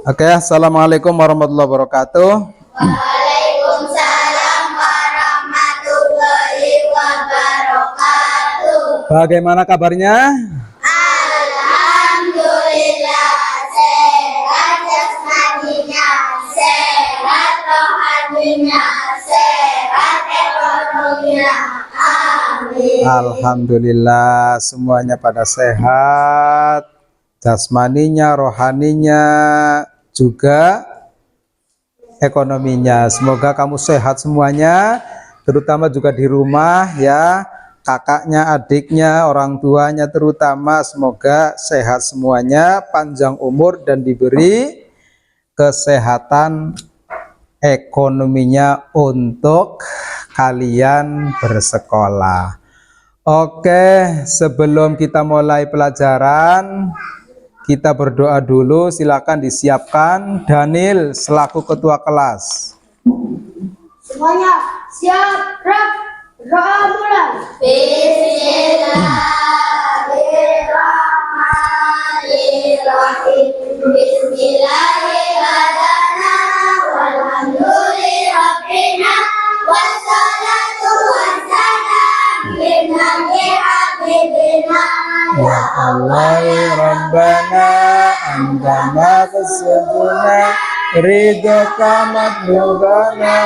Oke, assalamualaikum warahmatullahi wabarakatuh. Waalaikumsalam warahmatullahi wabarakatuh. Bagaimana kabarnya? Alhamdulillah, sehat jasmaninya, sehat rohaninya, sehat ekonominya. Amin. Alhamdulillah semuanya pada sehat, jasmaninya, rohaninya, juga ekonominya. Semoga kamu sehat semuanya, terutama juga di rumah ya, kakaknya, adiknya, orang tuanya terutama, semoga sehat semuanya, panjang umur dan diberi kesehatan ekonominya untuk kalian bersekolah. Oke, sebelum kita mulai pelajaran, kita berdoa dulu. Silakan disiapkan Daniel selaku ketua kelas. Semuanya siap, rap, doa mulai. Bismillahirrahmanirrahim. Bismillahirrahmanirrahim. Walhamdulillahirrahmanirrahim. Wassalatu wassalam lillahi habibina. Ya Allah Rabbana anta maqsuduna ridho kamadlubana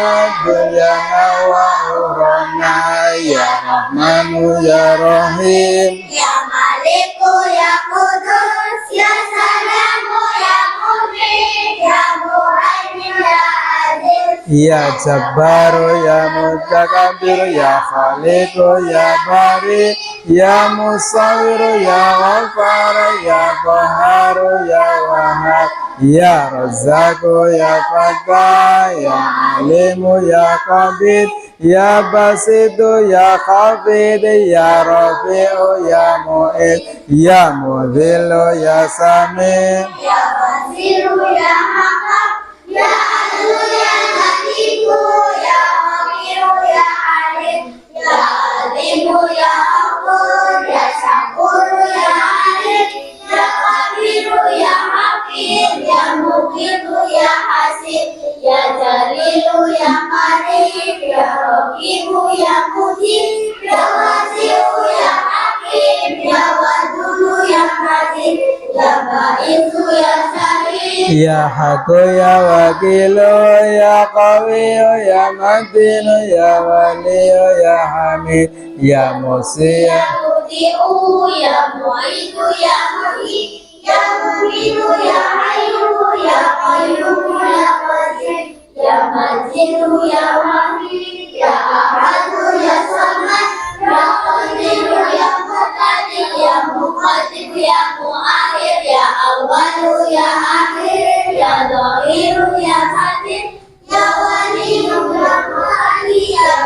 dunyana wa urana ya Rahmanu ya Rahim Ya Maliku ya Kudus ya Salamu ya Mu'min ya Muhaimin ya Aziz ya Jabbaru ya Mutakabir ya Khaliqu ya Bari ya Musawwiru ya Ghaffar ya Qaharu ya Wahhab ya Razzaqu ya Fattah ya Alimu ya Qabid ya Basitu ya Khafid ya Rafi'u ya Mu'id ya Mudhillu ya Sami' Ya Basiru ya Hakam ya Adlu ya Latifu ya Wakiru ya Alim ya Alimu ya Akur ya Syakuru ya Alim ya Kabiru ya Hakim ya Mukitu ya Hasib ya Jalilu ya Karim ya Rokibu ya Mujib ya Wasiu ya Hakim ya Wadulu ya Hakim ya Baisu ya Syahid ya Haqqu ya Wakilu ya Qawiyu ya Matinu ya Waliyu ya Hamid ya Musi ya Mudi'u ya Mu'idu ya Mu'id ya Mu'minu ya Hayyu ya Qayyum ya Majid ya Majidu ya Wahid ya Ahadu ya Samad ya Qadiru ya Muqtadir ya Muqaddim ya Mu'akhir ya Awwalu ya Akhir ya Dhahiru ya Batin ya Waliyu ya Mu'ali ya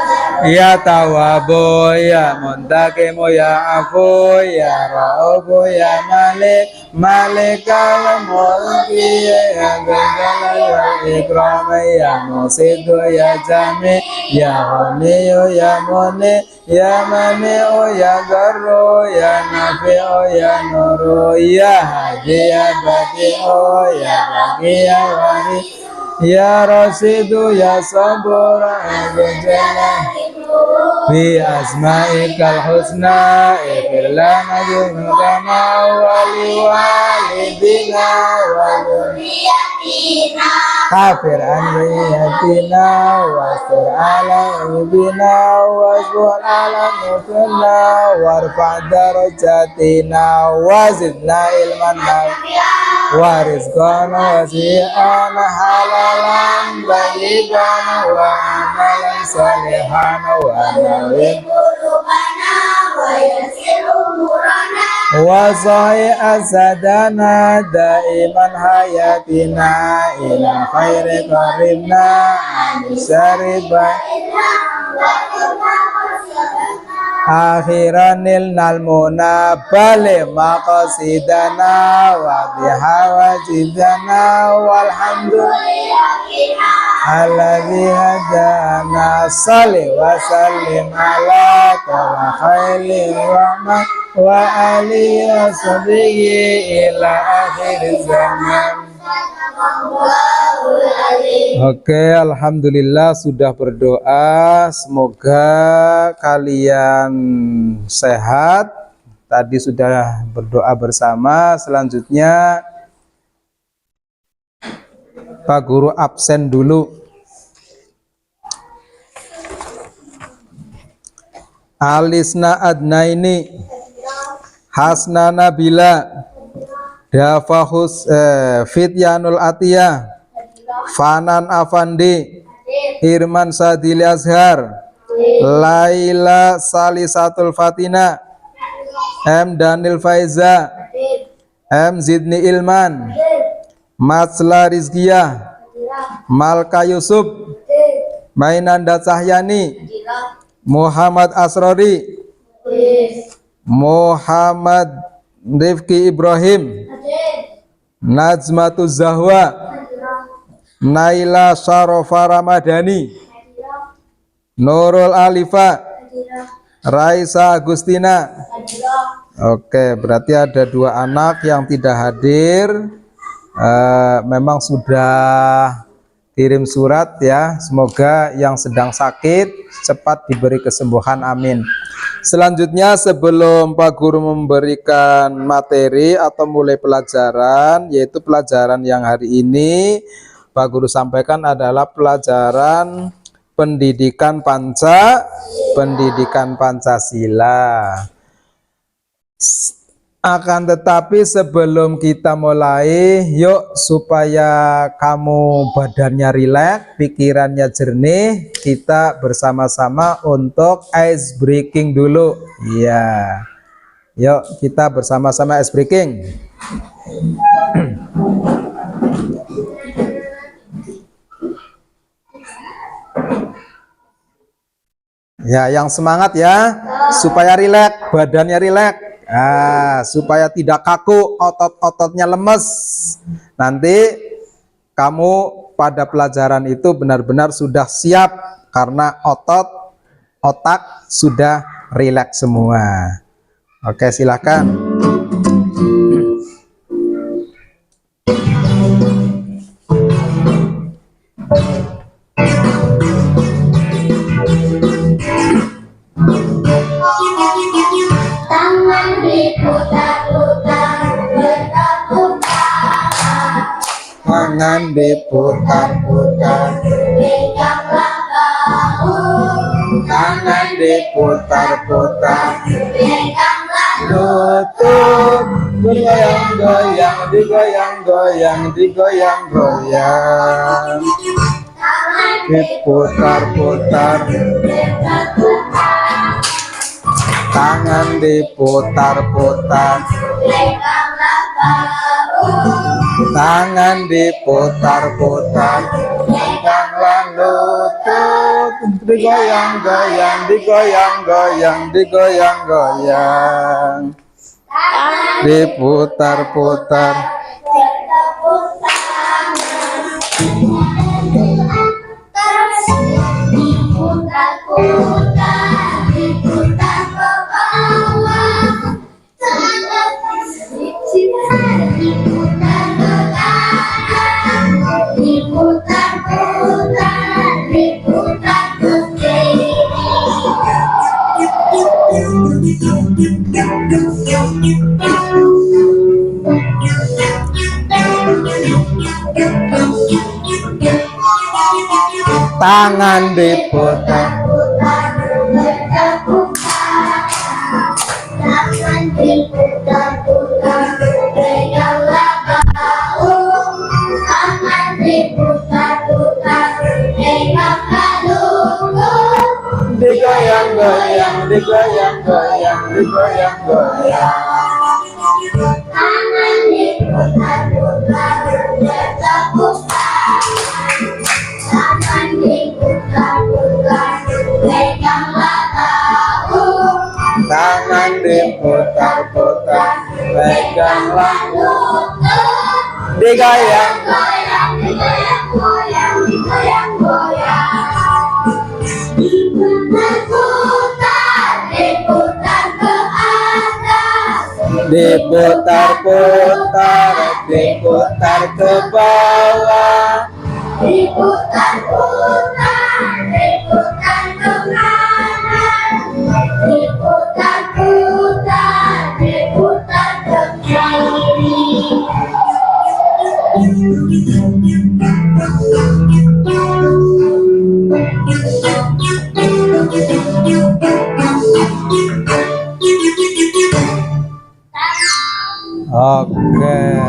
ya Tawwabu ya Muntaqimu ya Afu ya Ra'ufu ya Malik Malikal Mulki ya Dzal wal Ikram ya Musidu ya Jami ya Ghaniyu ya Muni ya Mani'u ya Garru ya Nafi'u ya Nuru ya Hadi ya Badi'u ya Baqi ya Wahid ya Rasidu ya Sabur ya Jalal bi asma'ikal husna ighfir lana dzunubana wa liwalidina wa Yatina kafir an sayyi'atina wastur ala ubina wasbur ala nufina warfa' darajatina wazidna ilman wa rizqan wasi'an halalan tayyiban wa amalan salihan wa nawin qulubana wa yassir umurana wa sa'i asadana daiman hayatina ila khairi qaribna anisyariba akhiranil nalmuna bali maqasidana wa bihawajidana walhamdulillah alladzi hadana salli wa sallim ala tawa khairil rahman wa alihi wa sahbihi ila akhir zaman Allahul alim. Oke, alhamdulillah sudah berdoa. Semoga kalian sehat. Tadi sudah berdoa bersama. Selanjutnya Pak Guru absen dulu. Alisna Adnaini, Hasna Nabila, Dafahus Fityanul Atiyah, Fanan Afandi, Irman Sadili Azhar, Laila Salisatul Fatina, M Danil Faiza, M Zidni Ilman, Matsla Rizkiyah, Malka Yusuf, Mainanda Cahyani, Muhammad Asrori, Muhammad Rifki Ibrahim, Najmatuz Zahwa, Naila Syarofa Ramadhani, Nurul Alifa, Raisa Agustina. Oke, berarti ada 2 anak yang tidak hadir. Memang sudah kirim surat ya. Semoga yang sedang sakit cepat diberi kesembuhan, amin. Selanjutnya sebelum Pak Guru memberikan materi atau mulai pelajaran, yaitu pelajaran yang hari ini Pak Guru sampaikan adalah pelajaran pendidikan Pancasila. Akan tetapi sebelum kita mulai, yuk supaya kamu badannya rileks, pikirannya jernih, kita bersama-sama untuk ice breaking dulu. Iya. Yuk kita bersama-sama ice breaking. Ya, yang semangat ya, supaya rileks, badannya rileks. Supaya tidak kaku, otot-ototnya lemes. Nanti kamu pada pelajaran itu benar-benar sudah siap karena otak sudah rileks semua. Oke, silakan. Tangan diputar-putar, bertepuk tangan. Tangan diputar-putar, Peganglah bahu. tangan diputar-putar, Peganglah lutut bergoyang-goyang, digoyang-goyang, digoyang-goyang, tangan diputar-putar, bertepuk tangan. tangan diputar-putar, Peganglah bahu. tangan diputar-putar, peganglah lutut, digoyang-goyang, digoyang-goyang, digoyang-goyang, Tangan diputar-putar. bertepuk tangan. Diputar-putar, diputar ke bawah. Tangan diputar ke kanan. Diputar-putar, diputar ke kiri. Tangan diputar, Putar, bertepuk tangan. Tangan diputar-putar, peganglah bahu. Tangan diputar-putar, peganglah lutut. digoyang-goyang, digoyang-goyang, digoyang-goyang, Tangan diputar-putar, bertepuk tangan. Tangan diputar-putar, peganglah bahu. tangan diputar-putar, peganglah, Lutut. digoyang. Goyang, digoyang-goyang, digoyang-goyang. Diputar-putar, diputar ke atas. Diputar-putar, diputar ke bawah, diputar-putar, diputar ke kanan, diputar-putar, diputar ke kiri. Oke.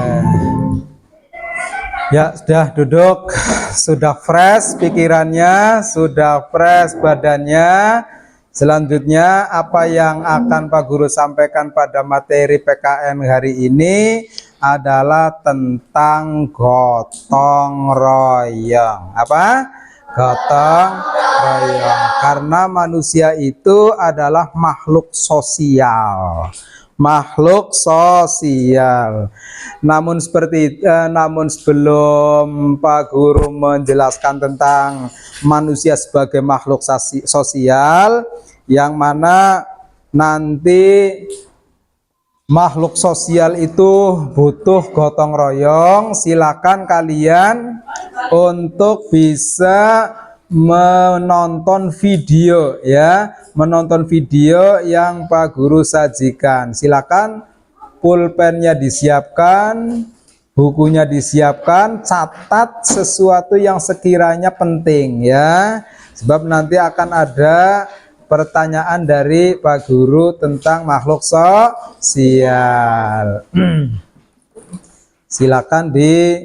Ya, sudah duduk, sudah fresh pikirannya, sudah fresh badannya. Selanjutnya, apa yang akan Pak Guru sampaikan pada materi PKN hari ini adalah tentang gotong royong. Apa? Gotong royong. Karena manusia itu adalah makhluk sosial. Makhluk sosial. Namun sebelum Pak Guru menjelaskan tentang manusia sebagai makhluk sosial, yang mana nanti makhluk sosial itu butuh gotong royong, silakan kalian untuk bisa menonton video ya, menonton video yang Pak Guru sajikan. Silakan pulpennya disiapkan, bukunya disiapkan, catat sesuatu yang sekiranya penting ya. Sebab nanti akan ada pertanyaan dari Pak Guru tentang makhluk sosial. Silakan di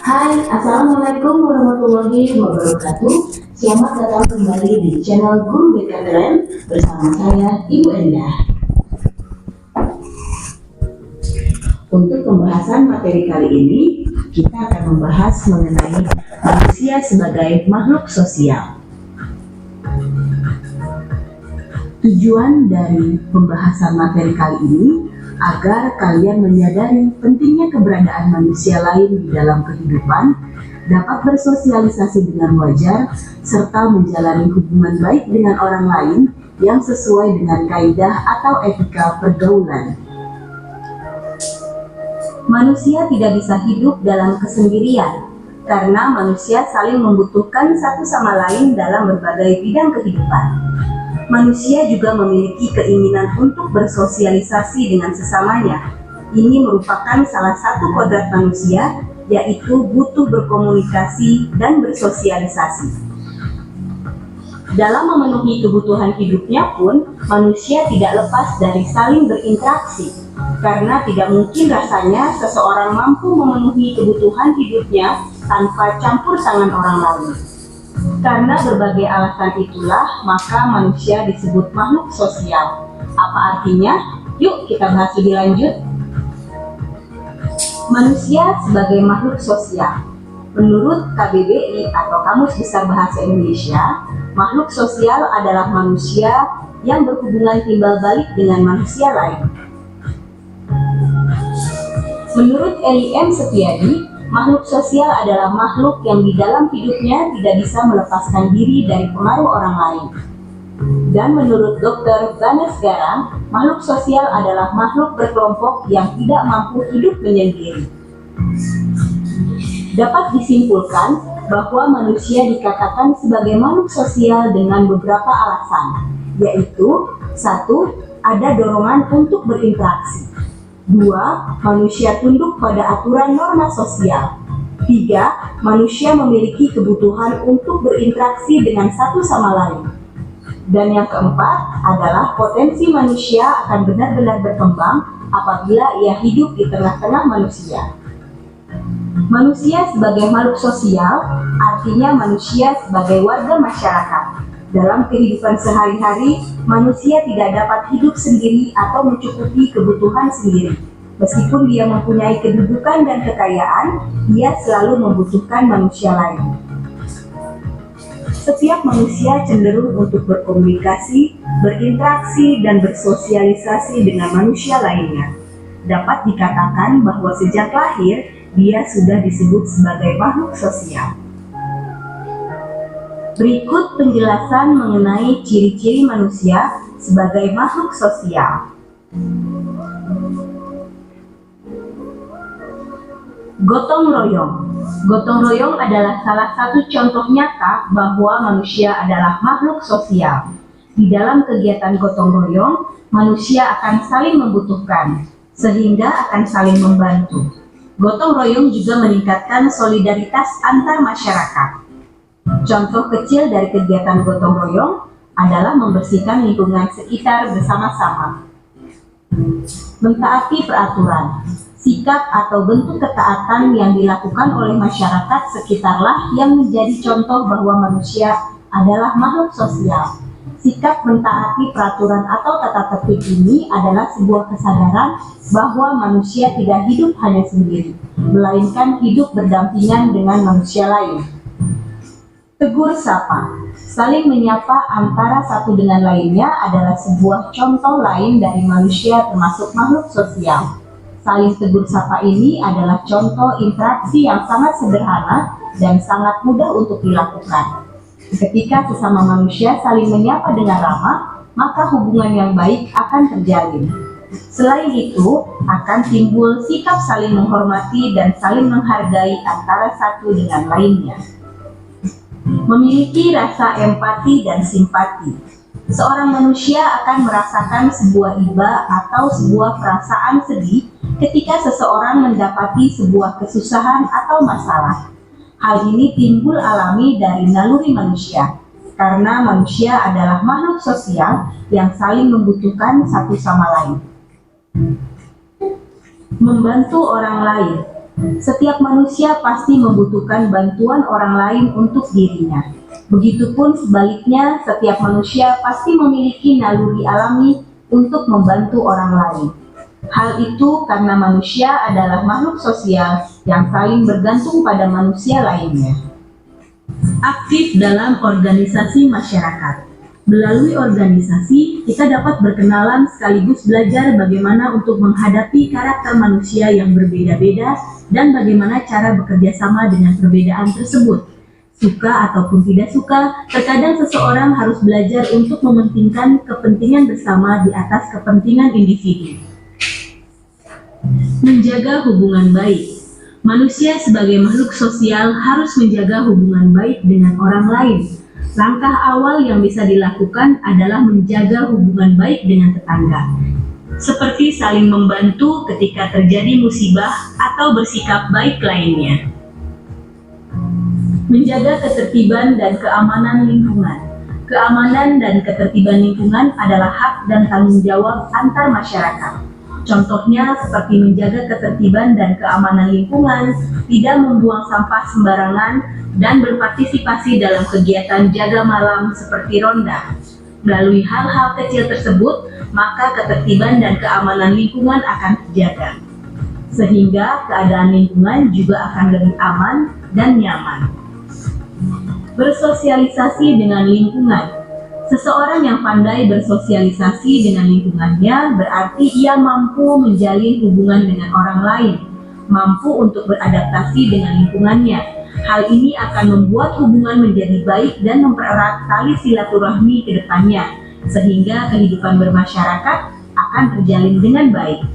Hai, Assalamualaikum warahmatullahi wabarakatuh. Selamat datang kembali di channel Guru BK Keren bersama saya, Ibu Endah. Untuk pembahasan materi kali ini, kita akan membahas mengenai manusia sebagai makhluk sosial. Tujuan dari pembahasan materi kali ini agar kalian menyadari pentingnya keberadaan manusia lain di dalam kehidupan, dapat bersosialisasi dengan wajar, serta menjalani hubungan baik dengan orang lain yang sesuai dengan kaidah atau etika pergaulan. Manusia tidak bisa hidup dalam kesendirian, karena manusia saling membutuhkan satu sama lain dalam berbagai bidang kehidupan. Manusia juga memiliki keinginan untuk bersosialisasi dengan sesamanya. Ini merupakan salah satu kodrat manusia, yaitu butuh berkomunikasi dan bersosialisasi. Dalam memenuhi kebutuhan hidupnya pun, manusia tidak lepas dari saling berinteraksi, karena tidak mungkin rasanya seseorang mampu memenuhi kebutuhan hidupnya tanpa campur tangan orang lain. Karena berbagai alasan itulah, maka manusia disebut makhluk sosial. Apa artinya? Yuk kita bahas lebih lanjut. Manusia sebagai makhluk sosial. Menurut KBBI atau Kamus Besar Bahasa Indonesia, makhluk sosial adalah manusia yang berhubungan timbal balik dengan manusia lain. Menurut Eli M. Setiadi, makhluk sosial adalah makhluk yang di dalam hidupnya tidak bisa melepaskan diri dari pengaruh orang lain. Dan menurut Dr. Banes Garang, makhluk sosial adalah makhluk berkelompok yang tidak mampu hidup menyendiri. Dapat disimpulkan bahwa manusia dikatakan sebagai makhluk sosial dengan beberapa alasan, yaitu 1. Ada dorongan untuk berinteraksi. 2. Manusia tunduk pada aturan norma sosial. 3. Manusia memiliki kebutuhan untuk berinteraksi dengan satu sama lain. Dan yang keempat adalah potensi manusia akan benar-benar berkembang apabila ia hidup di tengah-tengah manusia. Manusia sebagai makhluk sosial artinya manusia sebagai warga masyarakat. Dalam kehidupan sehari-hari, manusia tidak dapat hidup sendiri atau mencukupi kebutuhan sendiri. Meskipun dia mempunyai kedudukan dan kekayaan, dia selalu membutuhkan manusia lain. Setiap manusia cenderung untuk berkomunikasi, berinteraksi, dan bersosialisasi dengan manusia lainnya. Dapat dikatakan bahwa sejak lahir, dia sudah disebut sebagai makhluk sosial. Berikut penjelasan mengenai ciri-ciri manusia sebagai makhluk sosial. Gotong royong. Gotong royong adalah salah satu contoh nyata bahwa manusia adalah makhluk sosial. Di dalam kegiatan gotong royong, manusia akan saling membutuhkan, sehingga akan saling membantu. Gotong royong juga meningkatkan solidaritas antar masyarakat. Contoh kecil dari kegiatan gotong royong adalah membersihkan lingkungan sekitar bersama-sama. Mentaati peraturan. Sikap atau bentuk ketaatan yang dilakukan oleh masyarakat sekitarlah yang menjadi contoh bahwa manusia adalah makhluk sosial. Sikap mentaati peraturan atau tata tertib ini adalah sebuah kesadaran bahwa manusia tidak hidup hanya sendiri, melainkan hidup berdampingan dengan manusia lain. Tegur sapa. Saling menyapa antara satu dengan lainnya adalah sebuah contoh lain dari manusia termasuk makhluk sosial. Saling tegur sapa ini adalah contoh interaksi yang sangat sederhana dan sangat mudah untuk dilakukan. Ketika sesama manusia saling menyapa dengan ramah, maka hubungan yang baik akan terjalin. Selain itu, akan timbul sikap saling menghormati dan saling menghargai antara satu dengan lainnya. Memiliki rasa empati dan simpati. Seorang manusia akan merasakan sebuah iba atau sebuah perasaan sedih ketika seseorang mendapati sebuah kesusahan atau masalah. Hal ini timbul alami dari naluri manusia, karena manusia adalah makhluk sosial yang saling membutuhkan satu sama lain. Membantu orang lain. Setiap manusia pasti membutuhkan bantuan orang lain untuk dirinya. Begitupun sebaliknya, setiap manusia pasti memiliki naluri alami untuk membantu orang lain. Hal itu karena manusia adalah makhluk sosial yang saling bergantung pada manusia lainnya. Aktif dalam organisasi masyarakat. Melalui organisasi, kita dapat berkenalan sekaligus belajar bagaimana untuk menghadapi karakter manusia yang berbeda-beda dan bagaimana cara bekerja sama dengan perbedaan tersebut. Suka ataupun tidak suka, terkadang seseorang harus belajar untuk mementingkan kepentingan bersama di atas kepentingan individu. Menjaga hubungan baik. Manusia sebagai makhluk sosial harus menjaga hubungan baik dengan orang lain. Langkah awal yang bisa dilakukan adalah menjaga hubungan baik dengan tetangga, seperti saling membantu ketika terjadi musibah atau bersikap baik lainnya. Menjaga ketertiban dan keamanan lingkungan. Keamanan dan ketertiban lingkungan adalah hak dan tanggung jawab antar masyarakat. Contohnya seperti menjaga ketertiban dan keamanan lingkungan, tidak membuang sampah sembarangan, dan berpartisipasi dalam kegiatan jaga malam seperti ronda. Melalui hal-hal kecil tersebut, maka ketertiban dan keamanan lingkungan akan terjaga, sehingga keadaan lingkungan juga akan lebih aman dan nyaman. Bersosialisasi dengan lingkungan. Seseorang yang pandai bersosialisasi dengan lingkungannya berarti ia mampu menjalin hubungan dengan orang lain, mampu untuk beradaptasi dengan lingkungannya. Hal ini akan membuat hubungan menjadi baik dan mempererat tali silaturahmi ke depannya, sehingga kehidupan bermasyarakat akan terjalin dengan baik.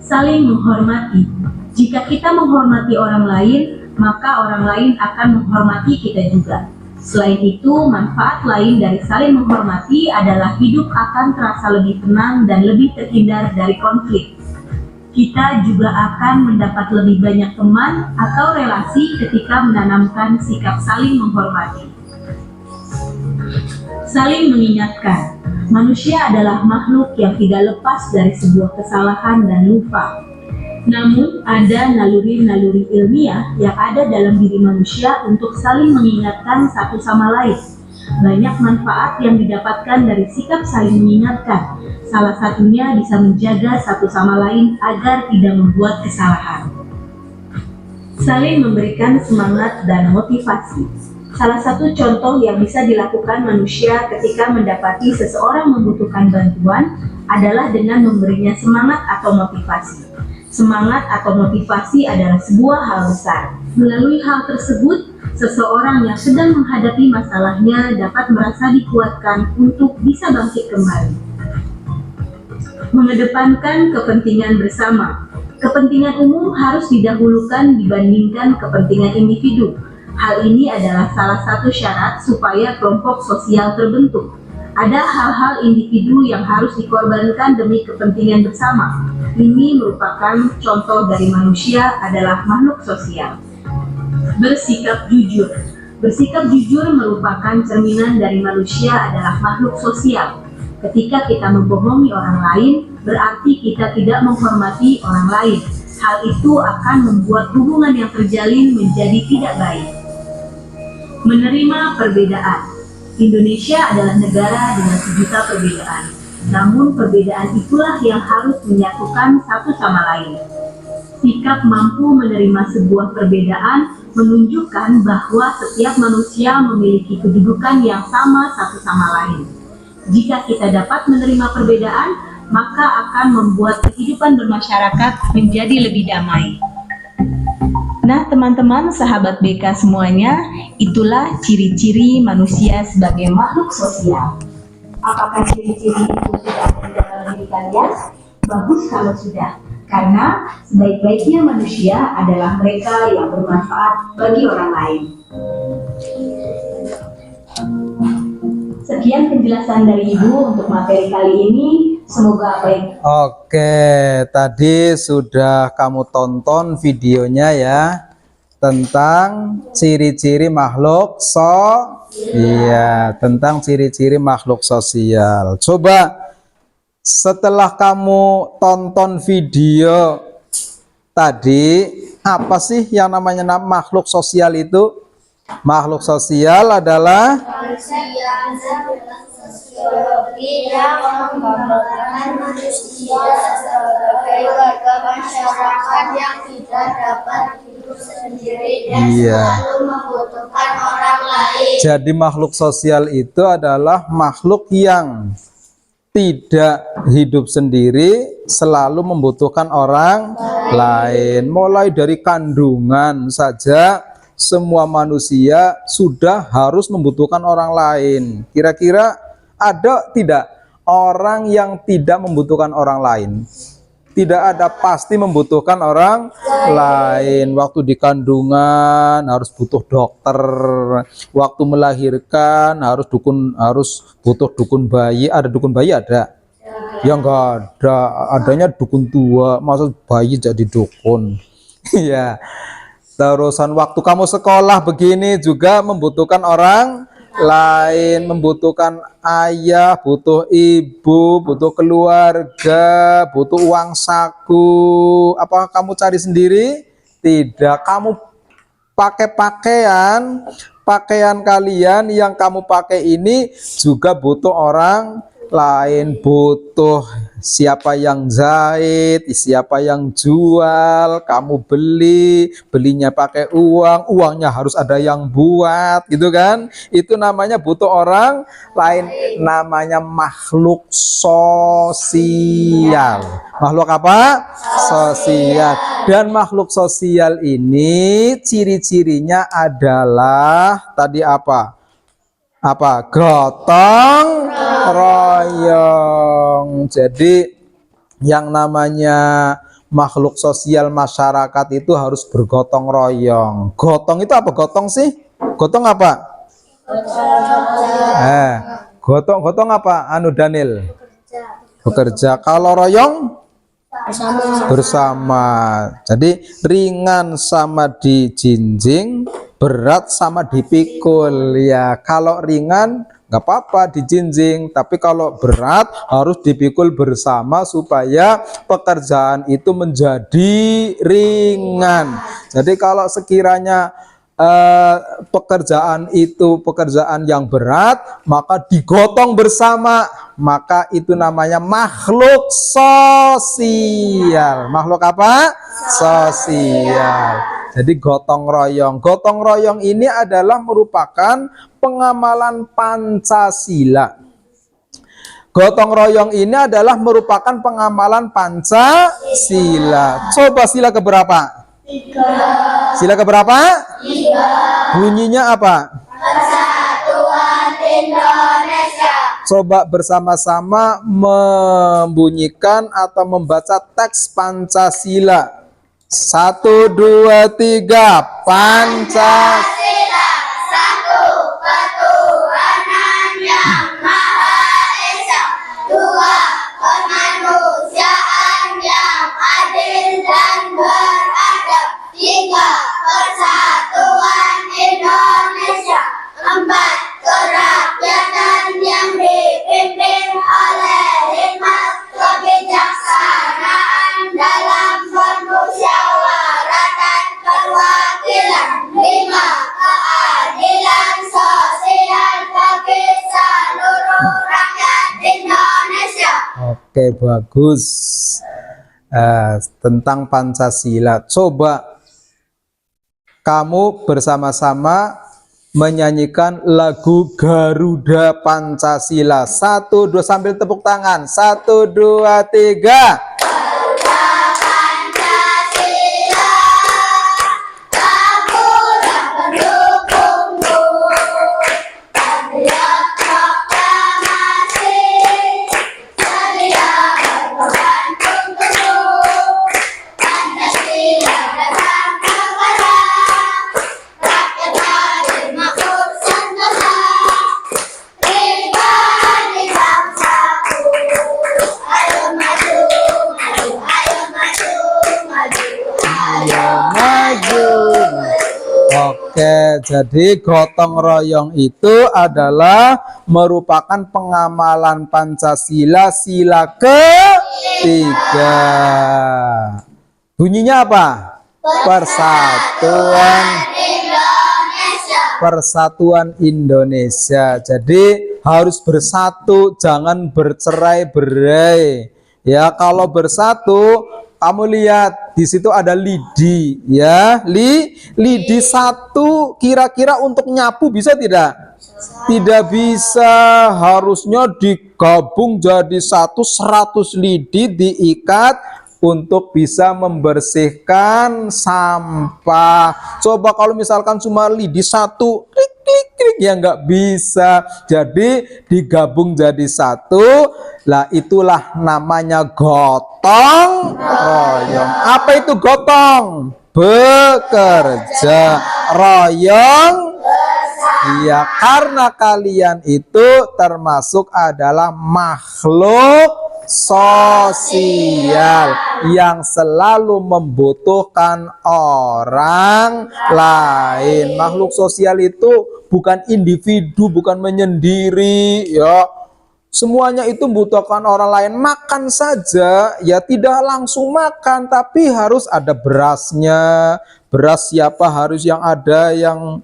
Saling menghormati. Jika kita menghormati orang lain, maka orang lain akan menghormati kita juga. Selain itu, manfaat lain dari saling menghormati adalah hidup akan terasa lebih tenang dan lebih terhindar dari konflik. Kita juga akan mendapat lebih banyak teman atau relasi ketika menanamkan sikap saling menghormati. Saling mengingatkan. Manusia adalah makhluk yang tidak lepas dari sebuah kesalahan dan lupa. Namun, ada naluri-naluri ilmiah yang ada dalam diri manusia untuk saling mengingatkan satu sama lain. Banyak manfaat yang didapatkan dari sikap saling mengingatkan. Salah satunya bisa menjaga satu sama lain agar tidak membuat kesalahan. Saling memberikan semangat dan motivasi. Salah satu contoh yang bisa dilakukan manusia ketika mendapati seseorang membutuhkan bantuan adalah dengan memberinya semangat atau motivasi. Semangat atau motivasi adalah sebuah hal besar. Melalui hal tersebut, Seseorang yang sedang menghadapi masalahnya dapat merasa dikuatkan untuk bisa bangkit kembali. Mengedepankan kepentingan bersama. Kepentingan umum harus didahulukan dibandingkan kepentingan individu. Hal ini adalah salah satu syarat supaya kelompok sosial terbentuk. Ada hal-hal individu yang harus dikorbankan demi kepentingan bersama. Ini merupakan contoh dari manusia adalah makhluk sosial. Bersikap jujur. Bersikap jujur merupakan cerminan dari manusia adalah makhluk sosial. Ketika kita membohongi orang lain, berarti kita tidak menghormati orang lain. Hal itu akan membuat hubungan yang terjalin menjadi tidak baik. Menerima perbedaan. Indonesia adalah negara dengan sejuta perbedaan. Namun perbedaan itulah yang harus menyatukan satu sama lain. Sikap mampu menerima sebuah perbedaan menunjukkan bahwa setiap manusia memiliki kedudukan yang sama satu sama lain. Jika kita dapat menerima perbedaan, maka akan membuat kehidupan bermasyarakat menjadi lebih damai. Nah, teman-teman, sahabat BK semuanya, itulah ciri-ciri manusia sebagai makhluk sosial. Apakah ciri-ciri itu sudah ada di dalam diri kalian? Bagus kalau sudah. Karena sebaik-baiknya manusia adalah mereka yang bermanfaat bagi orang lain. Sekian penjelasan dari Ibu untuk materi kali ini. Semoga apa yang... Oke, tadi sudah kamu tonton videonya ya, tentang ciri-ciri makhluk tentang ciri-ciri makhluk sosial. Coba setelah kamu tonton video tadi, apa sih yang namanya makhluk sosial itu? Makhluk sosial adalah sosiologi yang menggambarkan manusia sebagai warga masyarakat yang tidak dapat hidup sendiri dan selalu membutuhkan orang lain. Jadi makhluk sosial itu adalah makhluk yang tidak hidup sendiri, selalu membutuhkan orang lain. Mulai dari kandungan saja, semua manusia sudah harus membutuhkan orang lain. Kira-kira ada tidak orang yang tidak membutuhkan orang lain? Tidak ada, pasti membutuhkan orang lain. Waktu di kandungan harus butuh dokter, waktu melahirkan harus butuh dukun bayi. Ada dukun bayi ada? Ya enggak ada, adanya dukun tua. Masa bayi jadi dukun? Ya. Terusan waktu kamu sekolah begini juga membutuhkan orang lain, membutuhkan ayah, butuh ibu, butuh keluarga, butuh uang saku. Apakah kamu cari sendiri? Tidak. Kamu pakai pakaian kalian yang kamu pakai ini juga butuh orang lain, butuh siapa yang jahit, siapa yang jual, kamu belinya pakai uang, uangnya harus ada yang buat, gitu kan? Itu namanya butuh orang lain, namanya makhluk sosial. Makhluk apa? Sosial. Dan makhluk sosial ini ciri-cirinya adalah tadi apa? Gotong royong. Jadi yang namanya makhluk sosial masyarakat itu harus bergotong royong. Gotong itu apa? Gotong sih? Gotong apa? Gotong apa? Daniel? Bekerja. Kalau royong? Bersama. Jadi ringan sama dijinjing, berat sama dipikul. Ya, kalau ringan nggak apa-apa dijinjing, tapi kalau berat harus dipikul bersama supaya pekerjaan itu menjadi ringan. Jadi kalau sekiranya pekerjaan itu pekerjaan yang berat, maka digotong bersama, maka itu namanya makhluk sosial. Makhluk apa? Sosial. Jadi gotong royong. Gotong royong ini adalah merupakan pengamalan Pancasila. Gotong royong ini adalah merupakan pengamalan Pancasila. Coba sila keberapa? 3. Sila keberapa? 3. Bunyinya apa? Persatuan Indonesia. Coba bersama-sama membunyikan atau membaca teks Pancasila. 1, 2, 3. Pancasila. Pancasila satu ketuhanan yang maha esa, dua kemanusiaan yang adil dan beradab, tiga persatuan Indonesia, empat kerakyatan yang dipimpin oleh hikmat kebijaksanaan dalam permusyawaratan perwakilan, lima keadilan sosial bagi seluruh rakyat Indonesia. Oke, bagus. Tentang Pancasila, coba kamu bersama-sama menyanyikan lagu Garuda Pancasila. 1, 2, sambil tepuk tangan. 1, 2, 3. Pancasila, lagulah pendukungmu, Patriot proklamasi, sedia berkorban untukmu. Pancasila datang kepada rakyat adil makmur sentosa, pribadi bangsaku. Ayo maju, maju, ayo maju, maju, ayo Maju. Oke, jadi gotong royong itu adalah merupakan pengamalan Pancasila sila ketiga. Bunyinya apa? Persatuan Indonesia. Persatuan Indonesia. Jadi harus bersatu, jangan bercerai-berai. Ya, kalau bersatu, kamu lihat di situ ada lidi, ya. Lidi satu kira-kira untuk nyapu bisa tidak? Tidak bisa, harusnya digabung jadi 100 lidi diikat untuk bisa membersihkan sampah. Coba kalau misalkan cuma lidi satu, klik klik klik, ya nggak bisa. Jadi digabung jadi satu, lah itulah namanya gotong royong. Apa itu gotong? Bekerja, royong. Iya, karena kalian itu termasuk adalah makhluk sosial yang selalu membutuhkan orang lain. Makhluk sosial itu bukan individu, bukan menyendiri, ya. Semuanya itu membutuhkan orang lain. Makan saja, ya tidak langsung makan, tapi harus ada berasnya. Beras siapa harus yang ada yang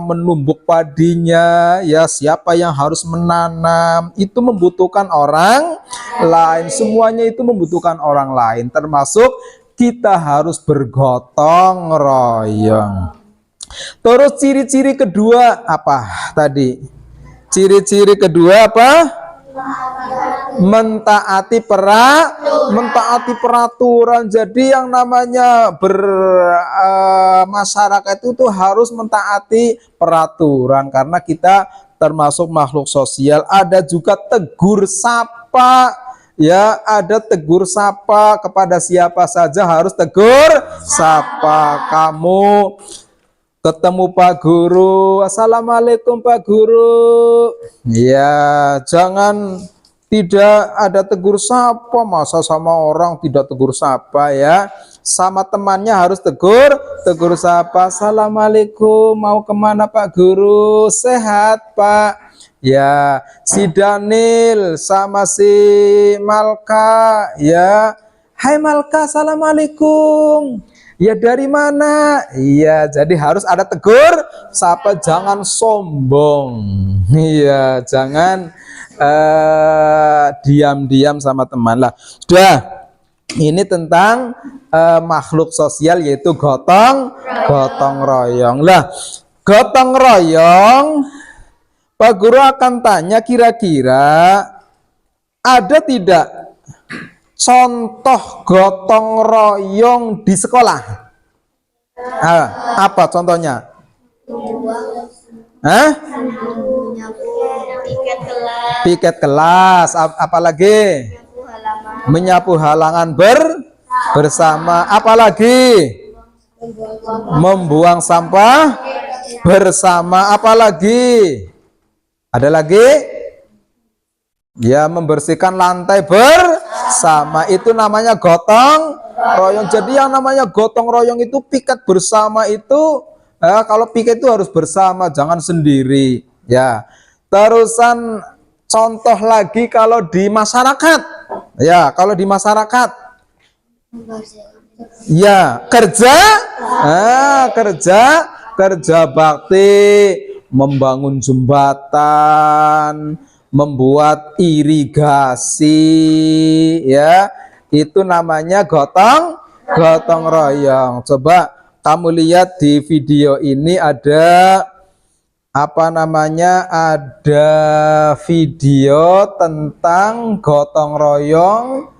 menumbuk padinya, ya siapa yang harus menanam, itu membutuhkan orang lain. Semuanya itu membutuhkan orang lain, termasuk kita harus bergotong royong. Terus ciri-ciri kedua apa tadi? Ciri-ciri kedua apa? Mentaati peraturan. Jadi yang namanya masyarakat itu tuh harus mentaati peraturan, karena kita termasuk makhluk sosial. Ada juga tegur sapa, ya, ada tegur sapa kepada siapa saja harus tegur sapa. Kamu ketemu Pak Guru, assalamualaikum Pak Guru, ya jangan tidak ada tegur sapa. Masa sama orang tidak tegur sapa, ya. Sama temannya harus tegur sapa. Assalamualaikum, mau kemana Pak Guru? Sehat Pak? Ya. Si Daniel sama si Malka, ya. Hai Malka, assalamualaikum. Ya dari mana? Iya, jadi harus ada tegur sapa, jangan sombong. Iya, jangan diam-diam sama teman lah. Sudah, ini tentang makhluk sosial, yaitu gotong royong. Lah, gotong royong, Pak Guru akan tanya, kira-kira ada tidak contoh gotong royong di sekolah? Apa contohnya? Hah? Menyapu tiket kelas, Piket kelas. Apalagi? halaman, Menyapu halangan bersama. Apalagi? Membuang sampah bersama. Apalagi? Ada lagi? Ya, membersihkan lantai bersama. Itu namanya gotong royong. Jadi yang namanya gotong royong itu piket bersama itu, kalau piket itu harus bersama, jangan sendiri. Ya, terusan contoh lagi kalau di masyarakat. Ya, kalau di masyarakat, ya kerja bakti, membangun jembatan, membuat irigasi, ya itu namanya gotong royong. Coba kamu lihat di video ini ada apa namanya, ada video tentang gotong royong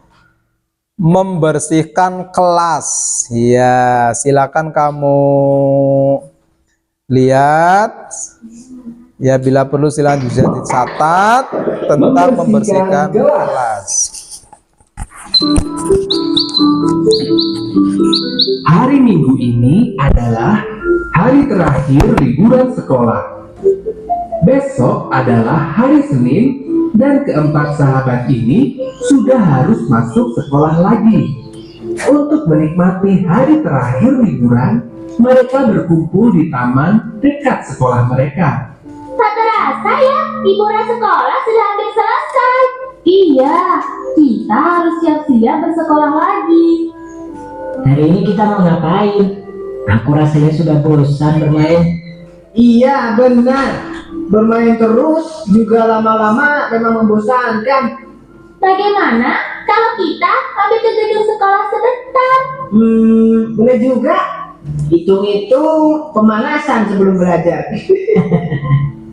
membersihkan kelas. Ya, silakan kamu lihat. Ya, bila perlu silakan bisa dicatat tentang membersihkan kelas. Hari Minggu ini adalah hari terakhir liburan sekolah. Besok adalah hari Senin dan keempat sahabat ini sudah harus masuk sekolah lagi. Untuk menikmati hari terakhir liburan, mereka berkumpul di taman dekat sekolah mereka. tak terasa ya, liburan sekolah sudah hampir selesai. Iya, kita harus siap-siap bersekolah lagi. Hari ini kita mau ngapain? Aku rasanya sudah bosan bermain. Iya benar, bermain terus juga lama-lama memang membosankan. Bagaimana kalau kita mampir ke gedung sekolah sebentar? Boleh juga. Hitung-hitung pemanasan sebelum belajar.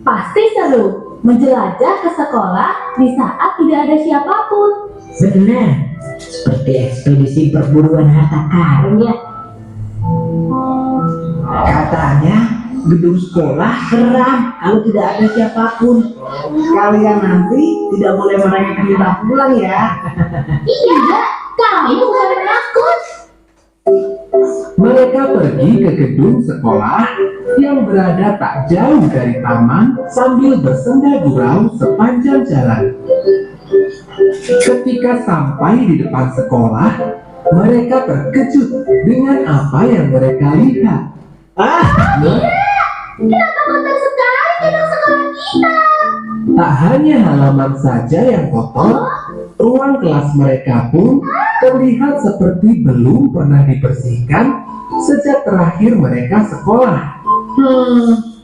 Pasti seru menjelajah ke sekolah di saat tidak ada siapapun. Benar, seperti ekspedisi perburuan harta karun ya. Katanya gedung sekolah seram kalau tidak ada siapapun. Kalian nanti tidak boleh merayakan kita pulang ya. Iya, kami bukan penakut. Mereka pergi ke gedung sekolah yang berada tak jauh dari taman sambil bersenda gurau sepanjang jalan. Ketika sampai di depan sekolah, mereka terkejut dengan apa yang mereka lihat. Kenapa kotor sekali gedung sekolah kita? Tak hanya halaman saja yang kotor, ruang kelas mereka pun terlihat seperti belum pernah dibersihkan sejak terakhir mereka sekolah.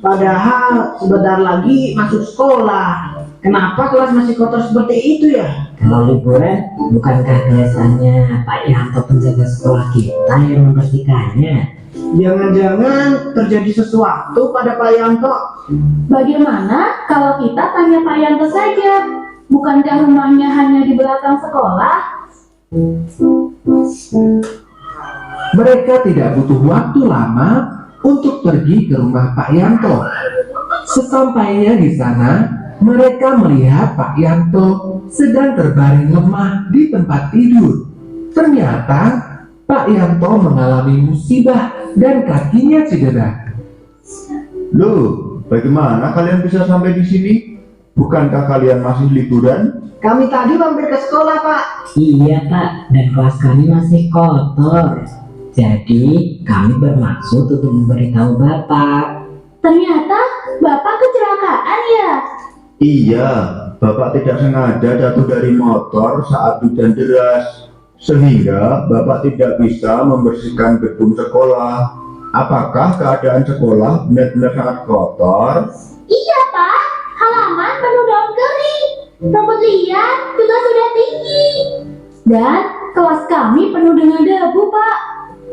Padahal sebentar lagi masuk sekolah. Kenapa kelas masih kotor seperti itu ya? Kalau liburan, bukankah biasanya Pak Yanto penjaga sekolah kita yang membersihkannya? Jangan-jangan terjadi sesuatu pada Pak Yanto. Bagaimana kalau kita tanya Pak Yanto saja? Bukankah rumahnya hanya di belakang sekolah? Mereka tidak butuh waktu lama untuk pergi ke rumah Pak Yanto. Sesampainya di sana, mereka melihat Pak Yanto sedang terbaring lemah di tempat tidur. Ternyata Pak Yanto mengalami musibah dan kakinya cedera. Loh, bagaimana kalian bisa sampai di sini? Bukankah kalian masih liburan? Kami tadi mampir ke sekolah, Pak. Iya Pak, dan kelas kami masih kotor. Jadi kami bermaksud untuk memberitahu Bapak. Ternyata Bapak kecelakaan ya? Iya, Bapak tidak sengaja jatuh dari motor saat hujan deras, sehingga Bapak tidak bisa membersihkan gedung sekolah. Apakah keadaan sekolah benar-benar sangat kotor? Iya, Pak. Halaman penuh daun kering. Rumput liar juga sudah tinggi. Dan kelas kami penuh dengan debu, Pak.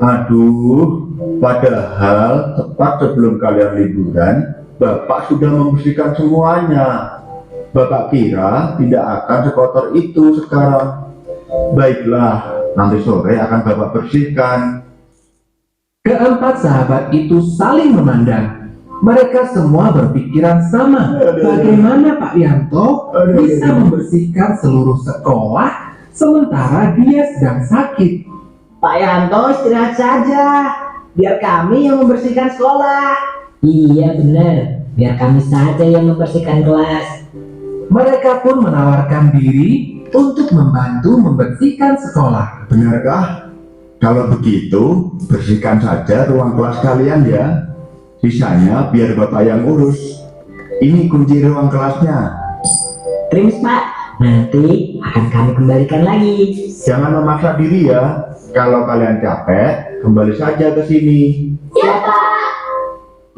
Aduh, padahal tepat sebelum kalian liburan, Bapak sudah membersihkan semuanya. Bapak kira tidak akan sekotor itu sekarang. Baiklah, nanti sore akan Bapak bersihkan. Keempat sahabat itu saling memandang. Mereka semua berpikiran sama. Bagaimana Pak Yanto bisa membersihkan seluruh sekolah sementara dia sedang sakit? Pak Yanto istirahat saja, biar kami yang membersihkan sekolah. Iya benar, biar kami saja yang membersihkan kelas. Mereka pun menawarkan diri untuk membantu membersihkan sekolah. Benarkah? Kalau begitu, bersihkan saja ruang kelas kalian ya. Sisanya biar Bapak yang urus. Ini kunci ruang kelasnya. Terima Pak, nanti akan kami kembalikan lagi. Jangan memaksa diri ya. Kalau kalian capek, kembali saja ke sini.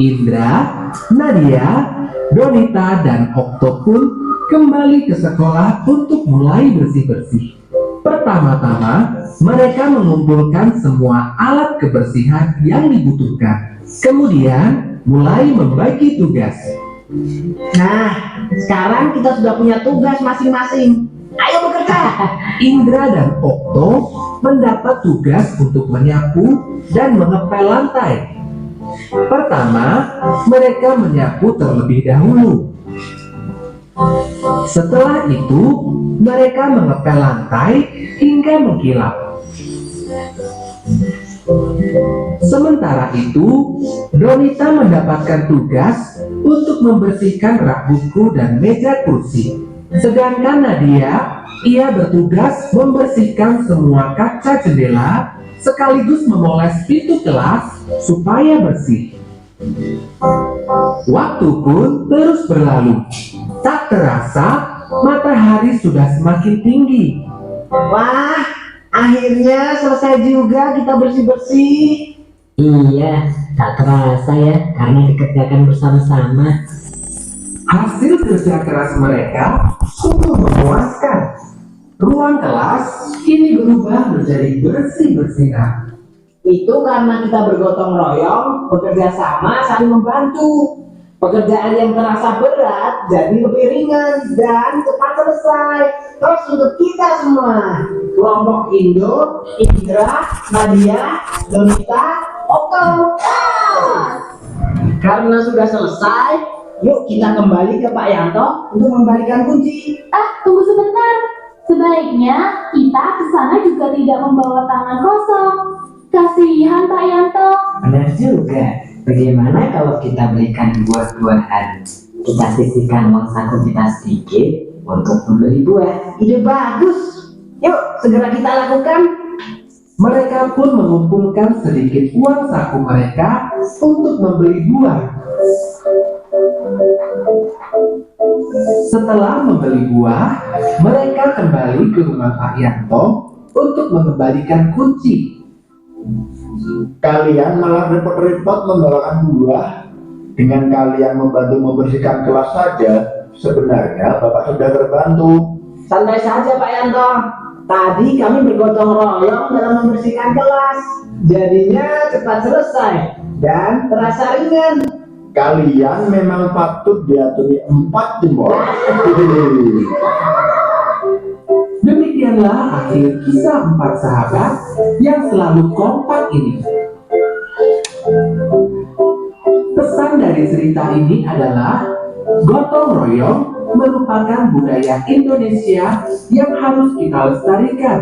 Indra, Nadia, Donita, dan Okto pun kembali ke sekolah untuk mulai bersih-bersih. Pertama-tama, mereka mengumpulkan semua alat kebersihan yang dibutuhkan. Kemudian, mulai membagi tugas. Nah, sekarang kita sudah punya tugas masing-masing. Ayo bekerja. Indra dan Okto mendapat tugas untuk menyapu dan mengepel lantai. Pertama, mereka menyapu terlebih dahulu. Setelah itu, mereka mengepel lantai hingga mengkilap. Sementara itu, Donita mendapatkan tugas untuk membersihkan rak buku dan meja kursi. Sedangkan Nadia, ia bertugas membersihkan semua kaca jendela sekaligus memoles pintu kelas supaya bersih. Waktu pun terus berlalu. Tak terasa, matahari sudah semakin tinggi. Wah, akhirnya selesai juga kita bersih-bersih. Iya, tak terasa ya, karena dikerjakan bersama-sama. Hasil kerja keras mereka sungguh memuaskan. Ruang kelas kini berubah menjadi bersih-bersihan. Itu karena kita bergotong royong, bekerja sama, saling membantu. Pekerjaan yang terasa berat jadi lebih ringan dan cepat selesai. Terus untuk kita semua, kelompok Indo, Indra, Nadia, Donita, Okto. Karena sudah selesai, yuk kita kembali ke Pak Yanto untuk membalikan kunci. Tunggu sebentar. Sebaiknya kita ke sana juga tidak membawa tangan kosong. Kasihan Pak Yanto. Benar juga. Bagaimana kalau kita belikan buah-buahan? Kita sisihkan uang saku kita sedikit untuk membeli buah. Ide bagus. Yuk segera kita lakukan. Mereka pun mengumpulkan sedikit uang saku mereka untuk membeli buah. Setelah membeli buah, mereka kembali ke rumah Pak Yanto untuk mengembalikan kunci. Kalian malah repot-repot membawakan buah. Dengan kalian membantu membersihkan kelas saja, sebenarnya Bapak sudah terbantu. Santai saja Pak Yanto. Tadi kami bergotong royong dalam membersihkan kelas. Jadinya cepat selesai dan terasa ringan. Kalian memang patut diaturi 4 jempol. Demikianlah akhir kisah 4 sahabat yang selalu kompak ini. Pesan dari cerita ini adalah gotong royong merupakan budaya Indonesia yang harus kita lestarikan.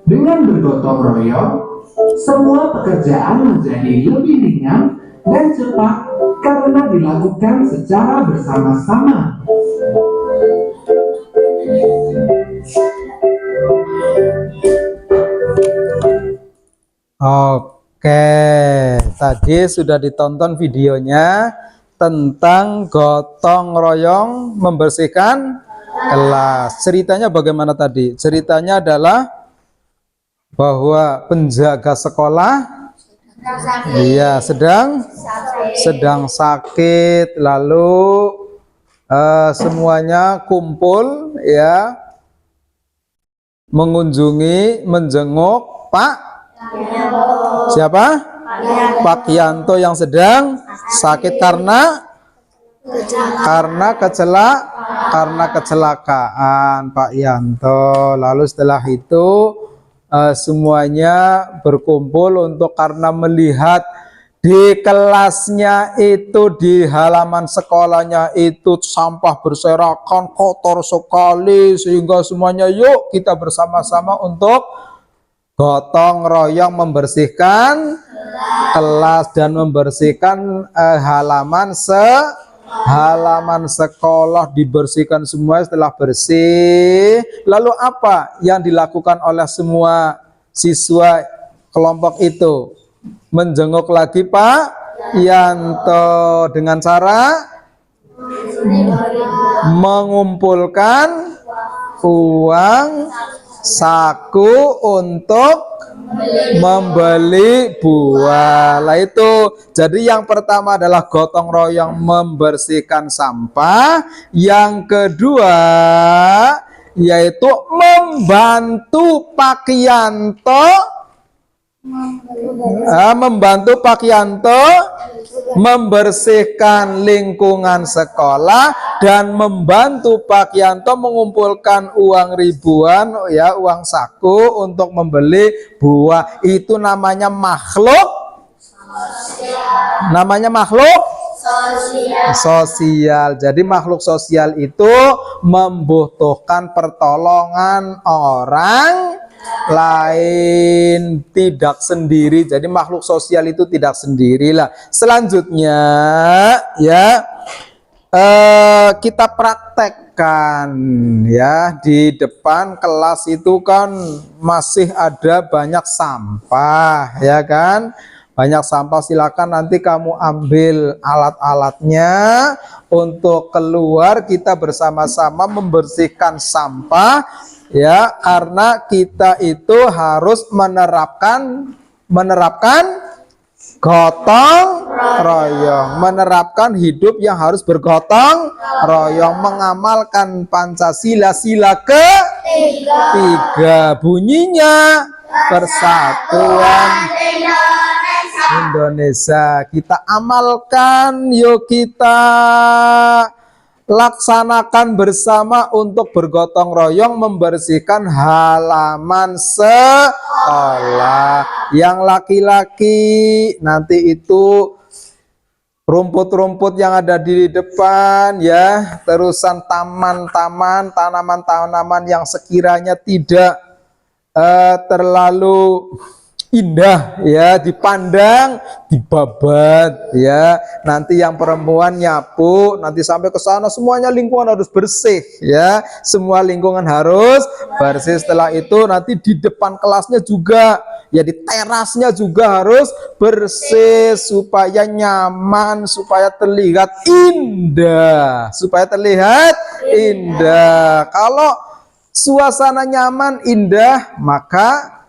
Dengan bergotong royong, semua pekerjaan menjadi lebih ringan dan cepat karena dilakukan secara bersama-sama. Oke, tadi sudah ditonton videonya tentang gotong royong membersihkan kelas. Ceritanya bagaimana tadi? Ceritanya adalah bahwa penjaga sekolah sedang sakit, lalu semuanya kumpul ya menjenguk Pak siapa? Pak Yanto yang sedang sakit karena kecelakaan Pak Yanto. Lalu setelah itu semuanya berkumpul untuk karena melihat di kelasnya itu, di halaman sekolahnya itu sampah berserakan, kotor sekali, sehingga semuanya yuk kita bersama-sama untuk gotong royong membersihkan kelas dan membersihkan halaman sekolah, dibersihkan semua. Setelah bersih, lalu apa yang dilakukan oleh semua siswa kelompok itu? Menjenguk lagi Pak Yanto dengan cara mengumpulkan uang saku untuk membeli buah. Lah itu. Jadi yang pertama adalah gotong royong membersihkan sampah. Yang kedua yaitu membantu Pak Yanto membersihkan lingkungan sekolah dan membantu Pak Yanto mengumpulkan uang ribuan, ya, uang saku untuk membeli buah. Itu namanya makhluk sosial. Jadi makhluk sosial itu membutuhkan pertolongan orang lain, tidak sendiri. Jadi makhluk sosial itu tidak sendirilah. Selanjutnya ya kita praktekkan ya, di depan kelas itu kan masih ada banyak sampah ya kan, banyak sampah. Silakan nanti kamu ambil alat-alatnya untuk keluar kita bersama-sama membersihkan sampah. Ya, karena kita itu harus menerapkan gotong royong, menerapkan hidup yang harus bergotong royong, mengamalkan Pancasila sila ketiga. Bunyinya Persatuan Indonesia. Kita amalkan, yuk kita laksanakan bersama untuk bergotong royong membersihkan halaman sekolah. Yang laki-laki nanti itu rumput-rumput yang ada di depan ya, terusan taman-taman, tanaman-tanaman yang sekiranya tidak terlalu indah ya dipandang, dibabat ya. Nanti yang perempuan nyapu, nanti sampai ke sana semuanya lingkungan harus bersih ya. Semua lingkungan harus bersih. Setelah itu nanti di depan kelasnya juga ya, di terasnya juga harus bersih supaya nyaman, supaya terlihat indah, Kalau suasana nyaman, indah, maka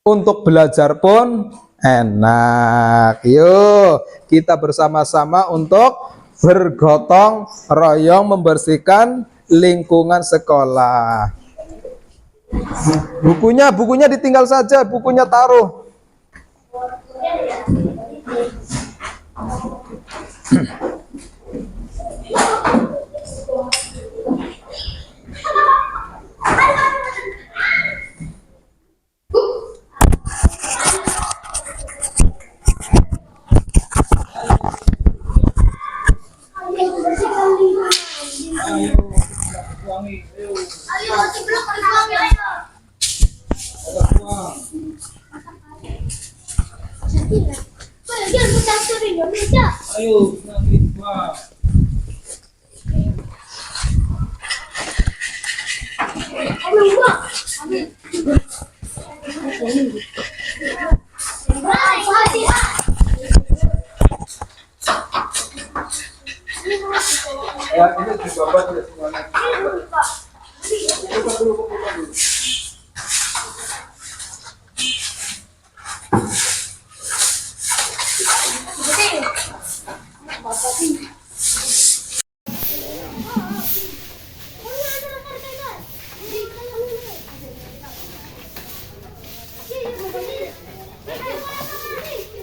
untuk belajar pun enak. Yuk kita bersama-sama untuk bergotong royong membersihkan lingkungan sekolah. Bukunya ditinggal saja, bukunya taruh. Ayo, ceplok ke suami, ayo. Ayo, Ya, ini dicoba tidak semuanya.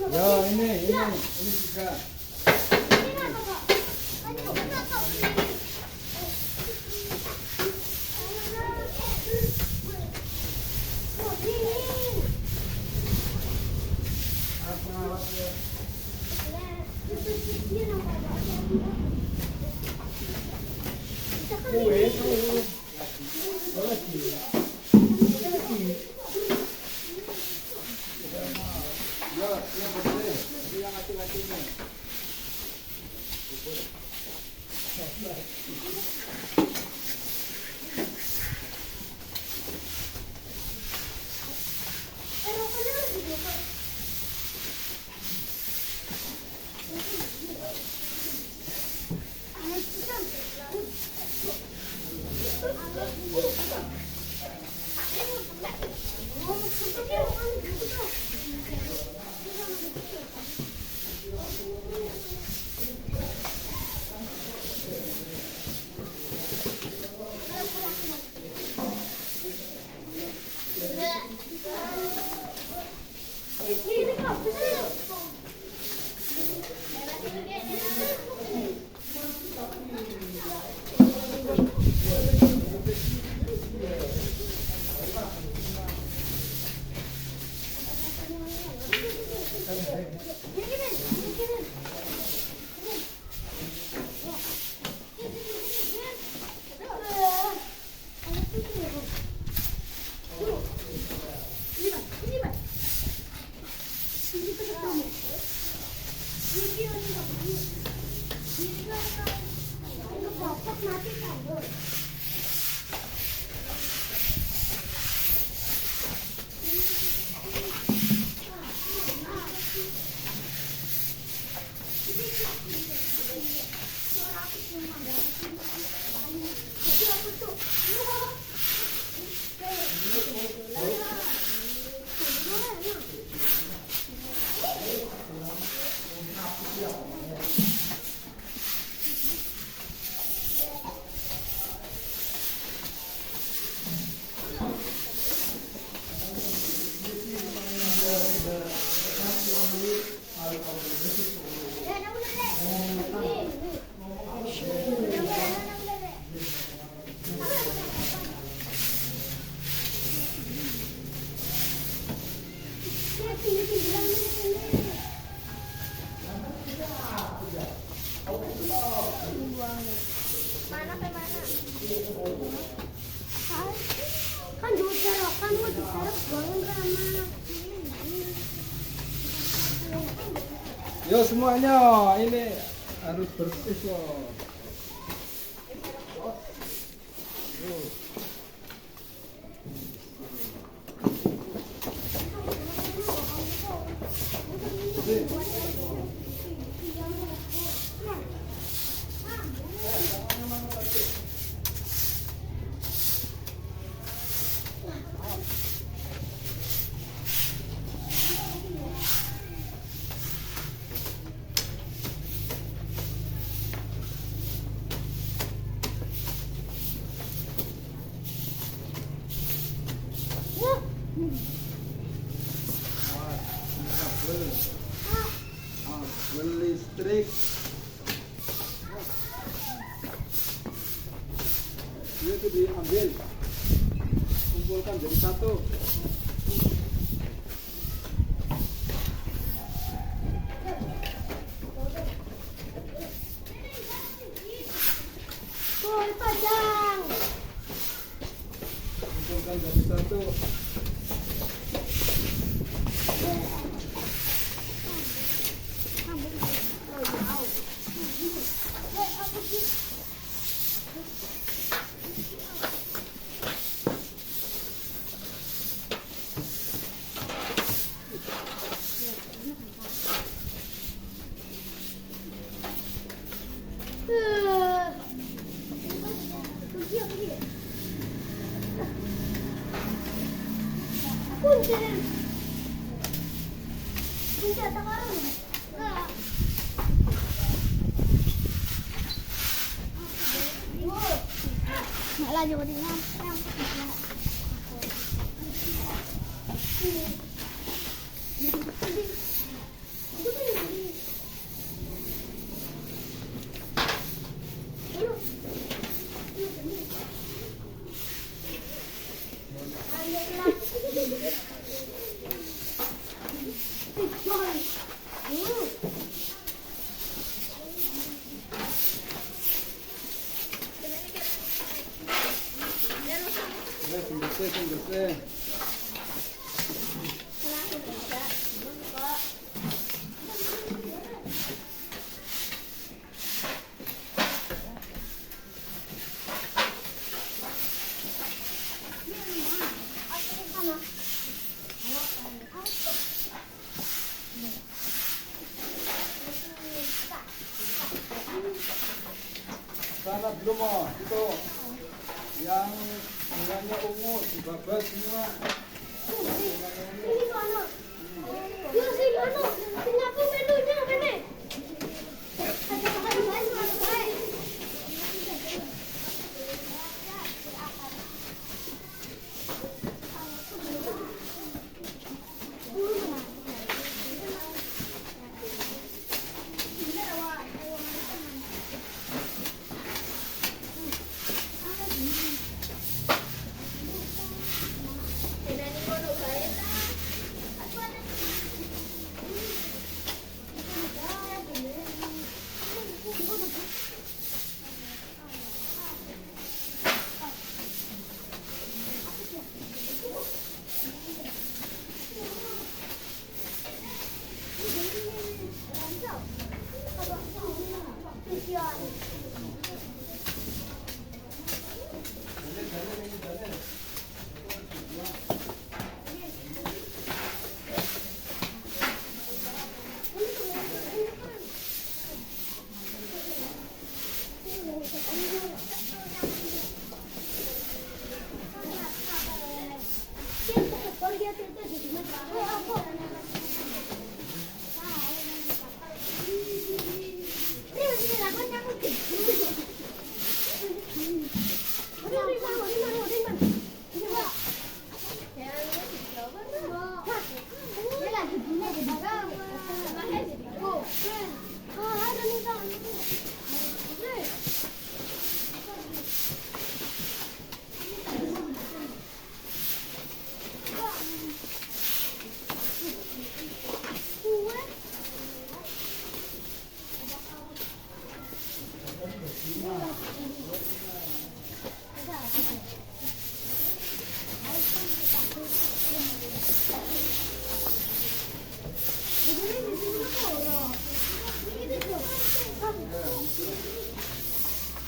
Ya, ini juga. Ini Kan diserok, kan mau diserok bangun sama. Yo semuanya, ini harus bersih loh. Kabel listrik ini tuh diambil, kumpulkan jadi satu. Padang. Kumpulkan jadi satu. Kunci sekarang. Nak laju dengan Sana belum mau itu yang bunganya ungu dibabas semua. Ini mana? Yuk sini mana? Sini aku menunya mana? Ada makan lain mana?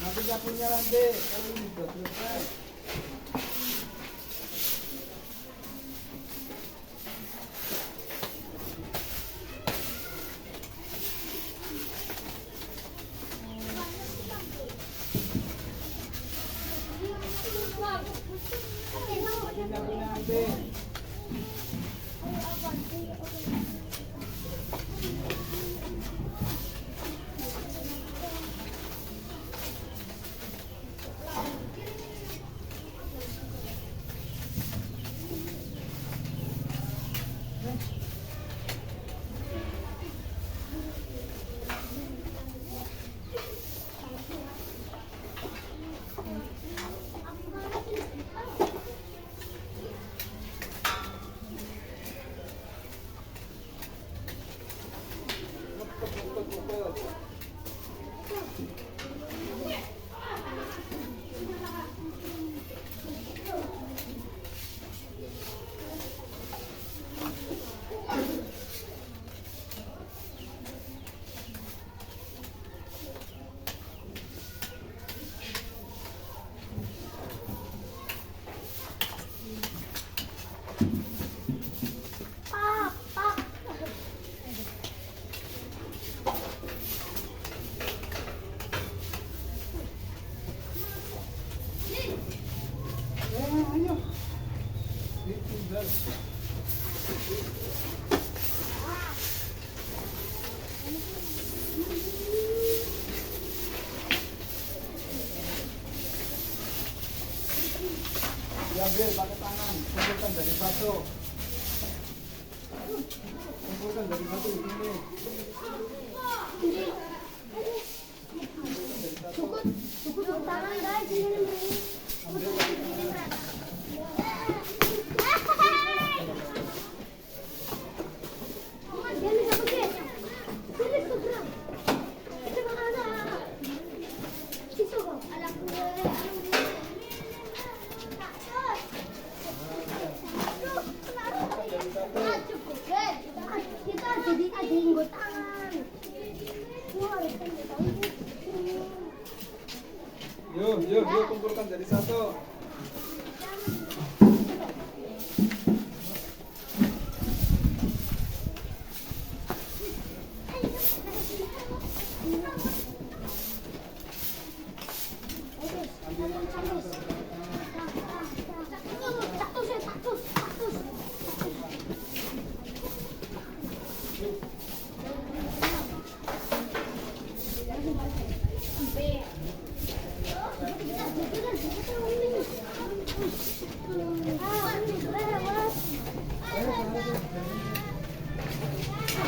Nanti nyapunya nanti kalau ini sudah selesai. Nyapunya nanti. Ayo. Ditinggal. Diambil pakai tangan, kumpulkan dari satu. Kumpulkan dari satu ini. Cukup tangan guys ini. kumpulkan jadi satu.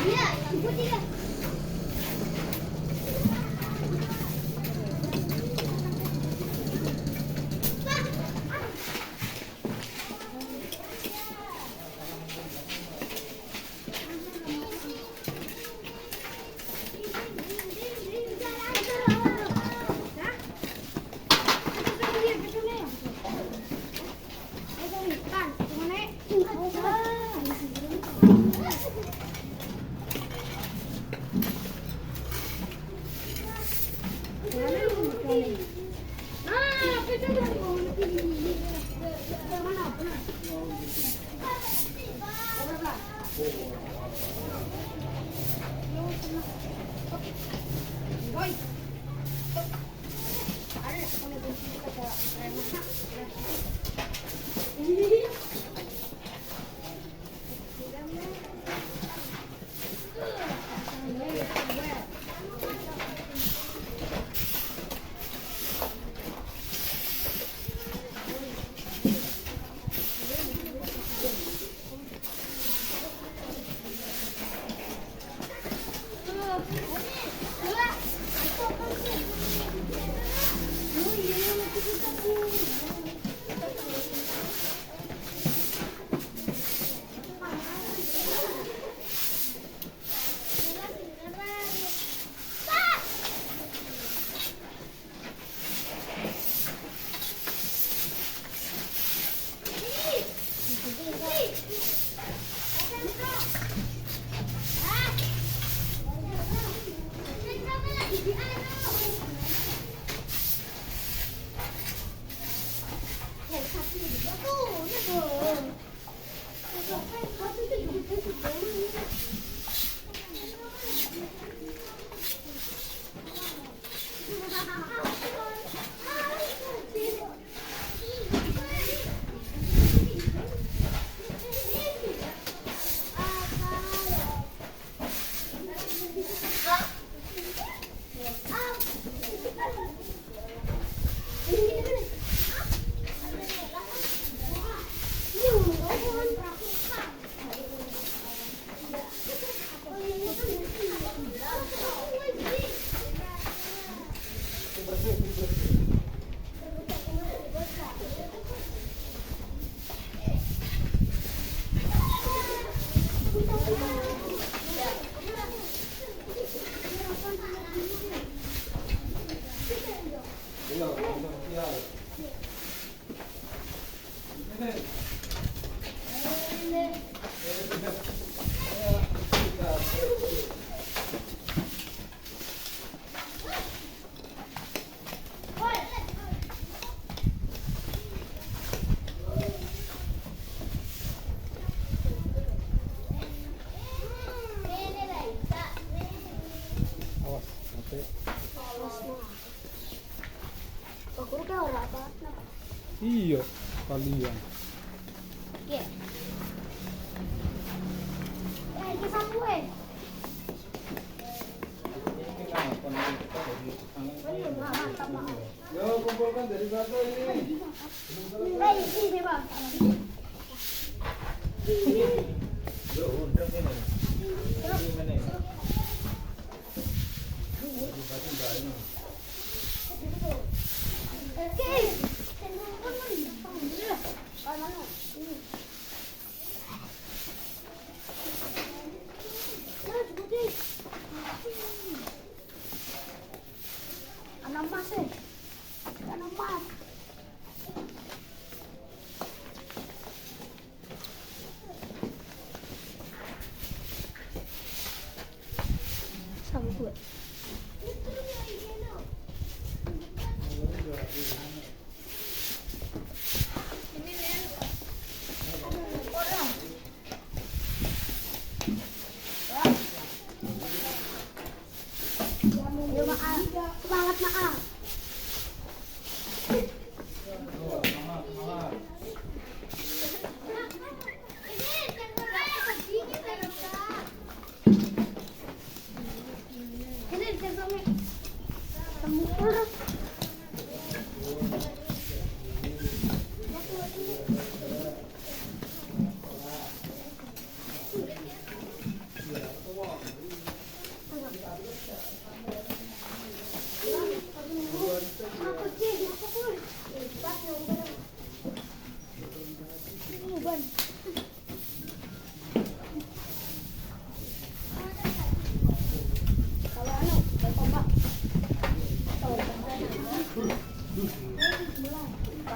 Iya, ikuti ya. Iya, kalian. Oke. Ini satu Yo, kumpulkan jadi satu ini. Ini Bang. Yo, udah ini. Ini. Oke. Anak mas anak mas. Sama gue.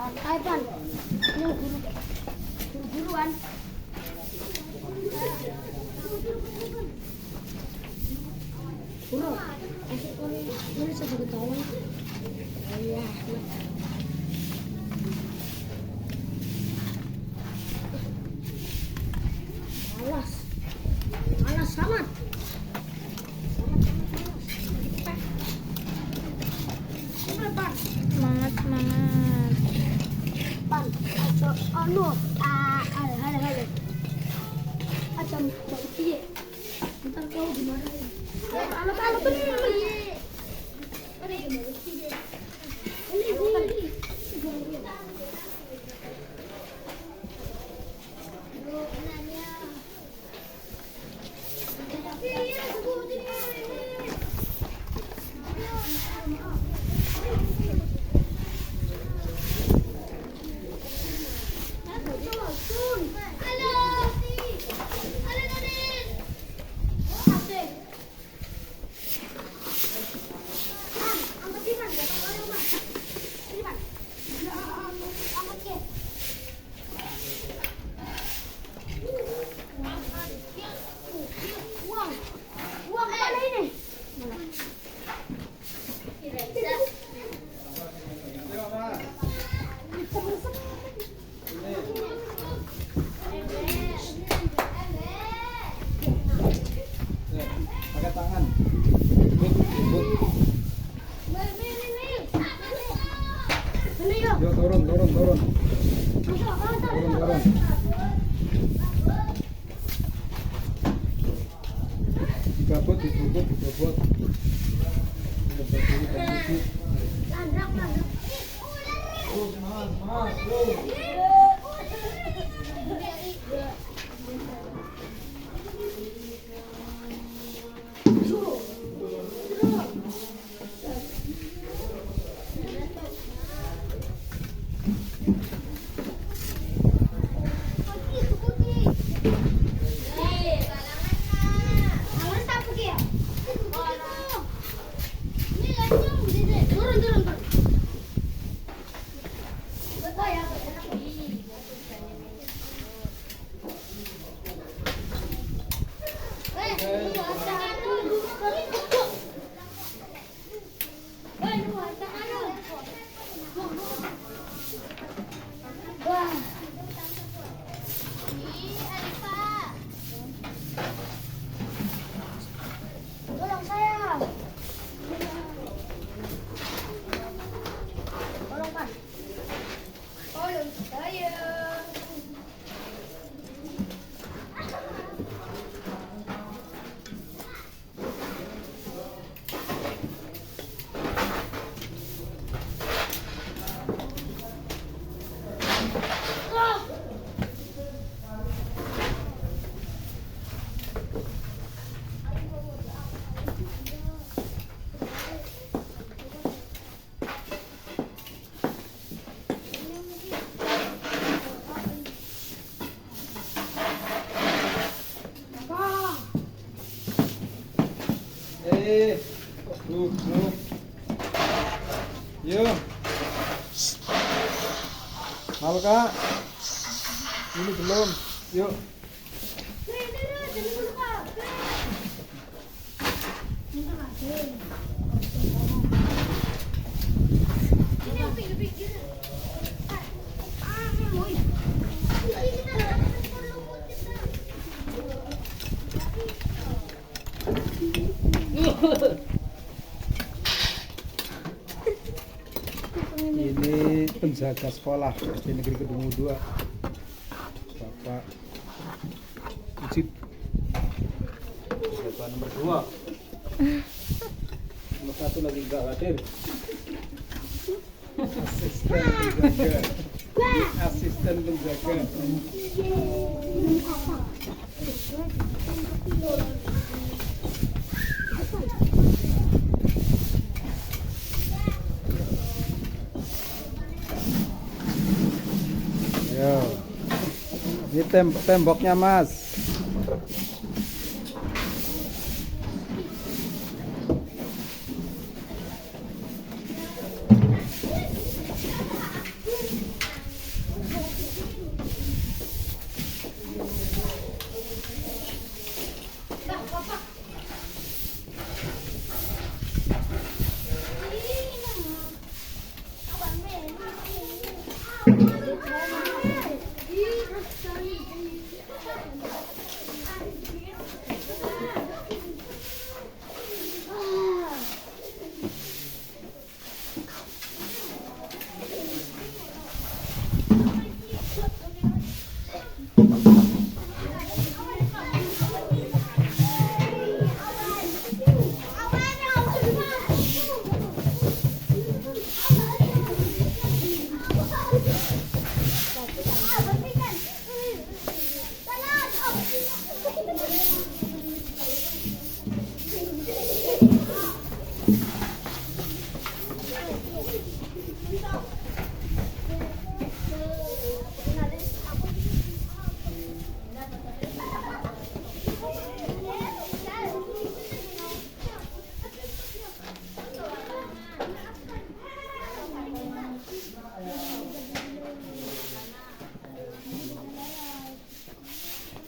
Santai, Pan. Ini guru-guruan. Bro, ini saya juga tahu. Iya. Malas sangat. Semangat, semangat. Pan, halo. Acam baru piye? Ntar kau dimarahin. Halo, bener. Ini. Uang mana ini? Pakai tangan. Yuk turun. Dibobot. Turun. Betul ya, Wah. Tolong saya. Tolong, Pak. Tolong saya. Duduk. Yuk. Halo Kak. Ini belum. Yuk. Ini penjaga sekolah SD Negeri Kedungu 2, Bapak Ujib. Penjaga nomor 2. Nomor 1 lagi enggak hadir. Asisten penjaga. Asisten penjaga. Yo. Ini temboknya, Mas.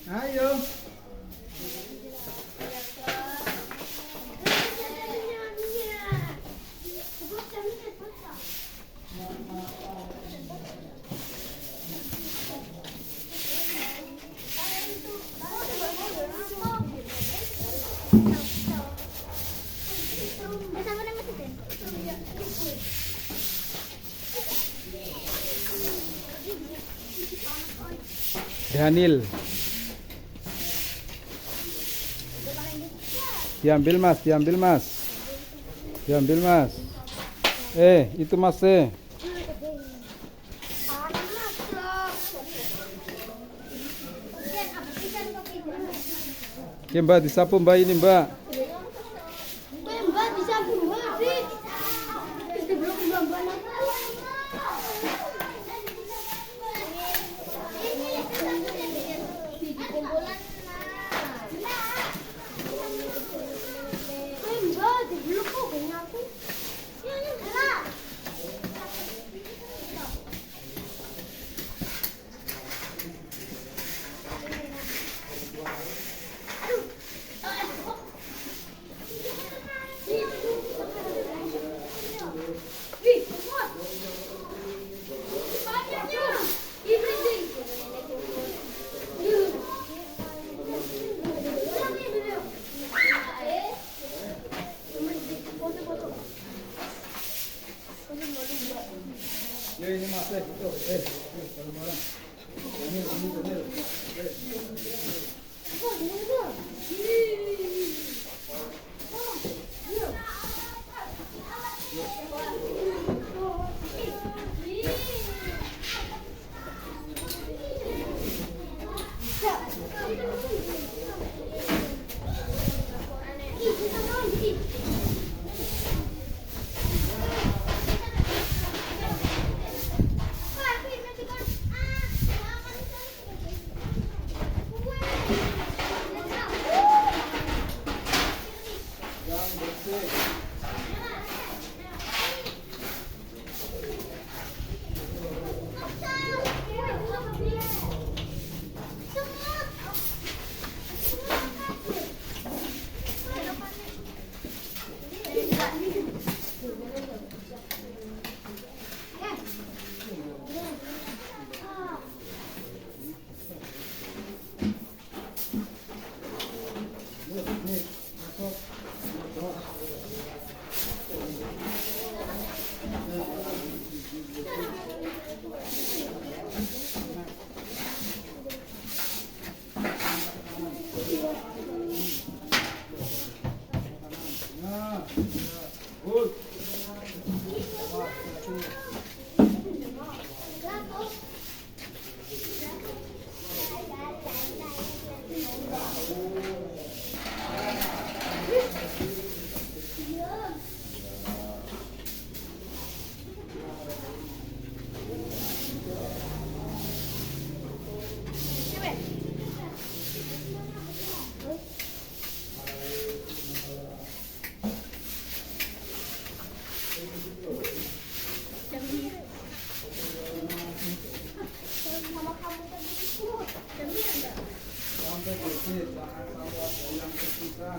Ayo. Daniel. Diambil Mas, diambil Mas. Diambil Mas. Itu Mas. Oke Mbak, disapu Mbak ini Mbak. Mbak bisa buat sih. Itu belum gambar di kumpulan Mbak di belum kok kayaknya aku. Ini lah. Ya ini Mas, kalau malam. Sampai bersih, jangan sampai ada yang tersisa.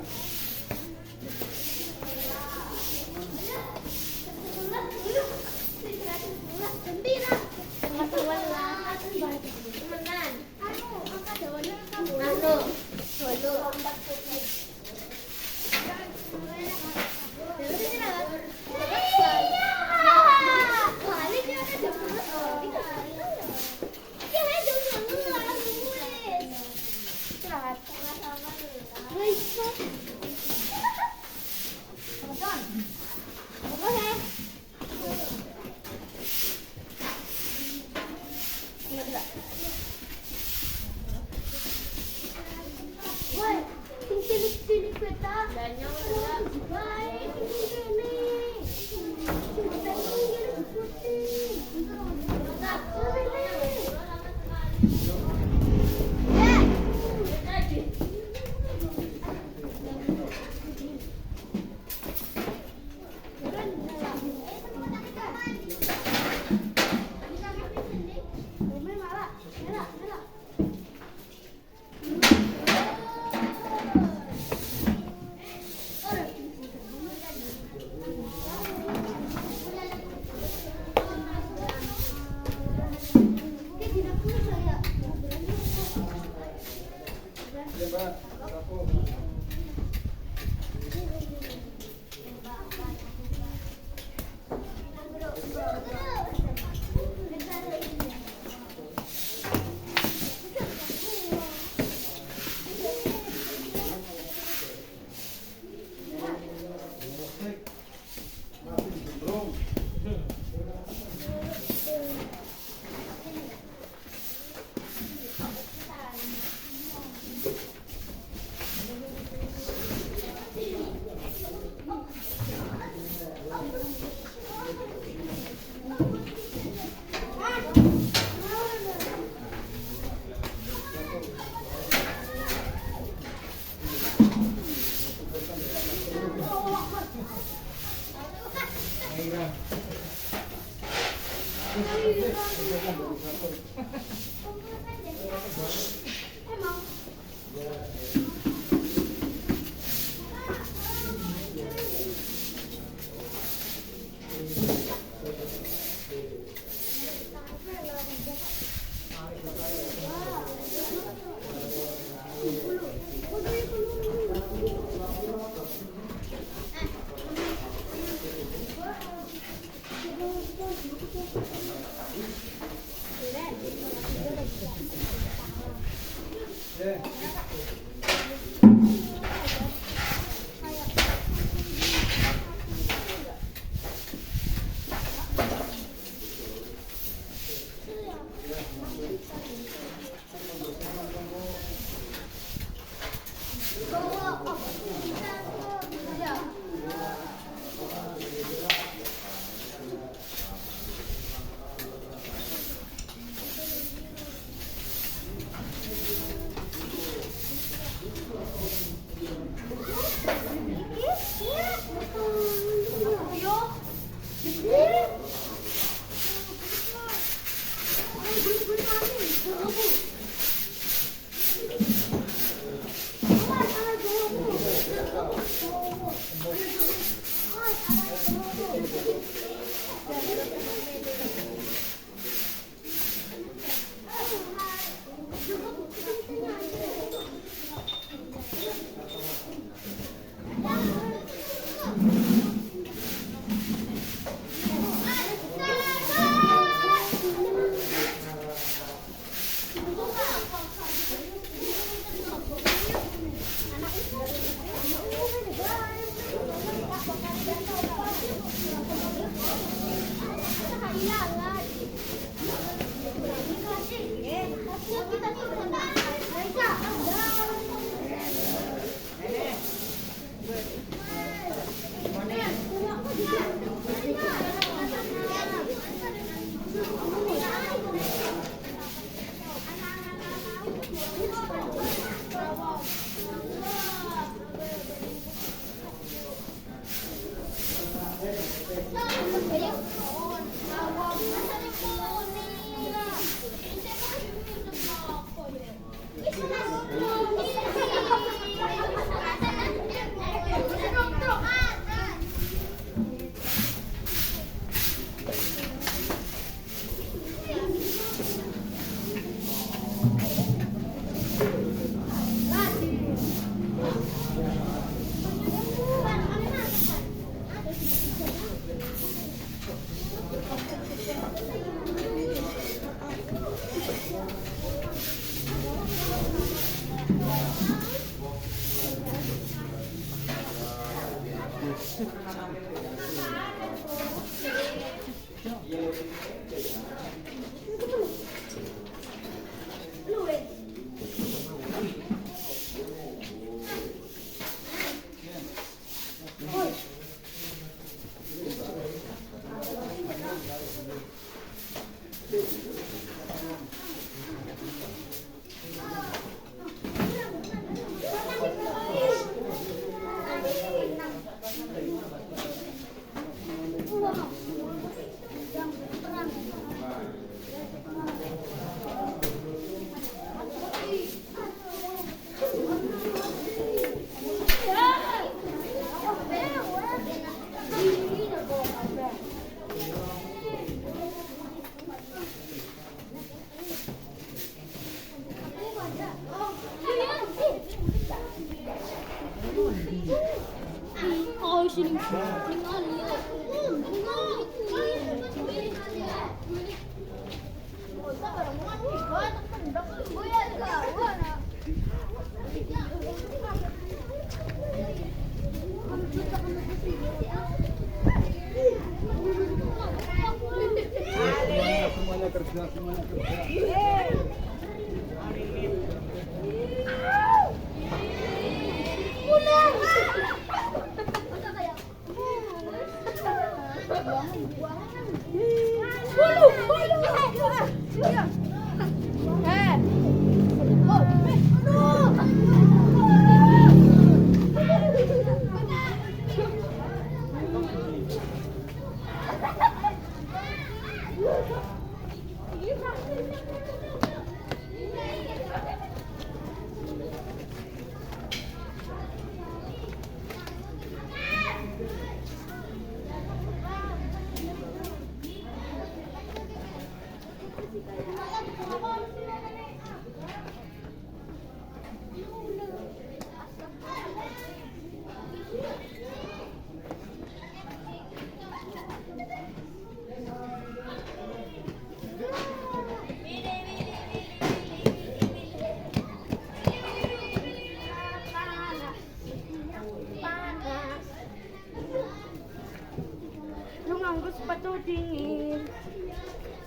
Lu nganggo sepatu dingin.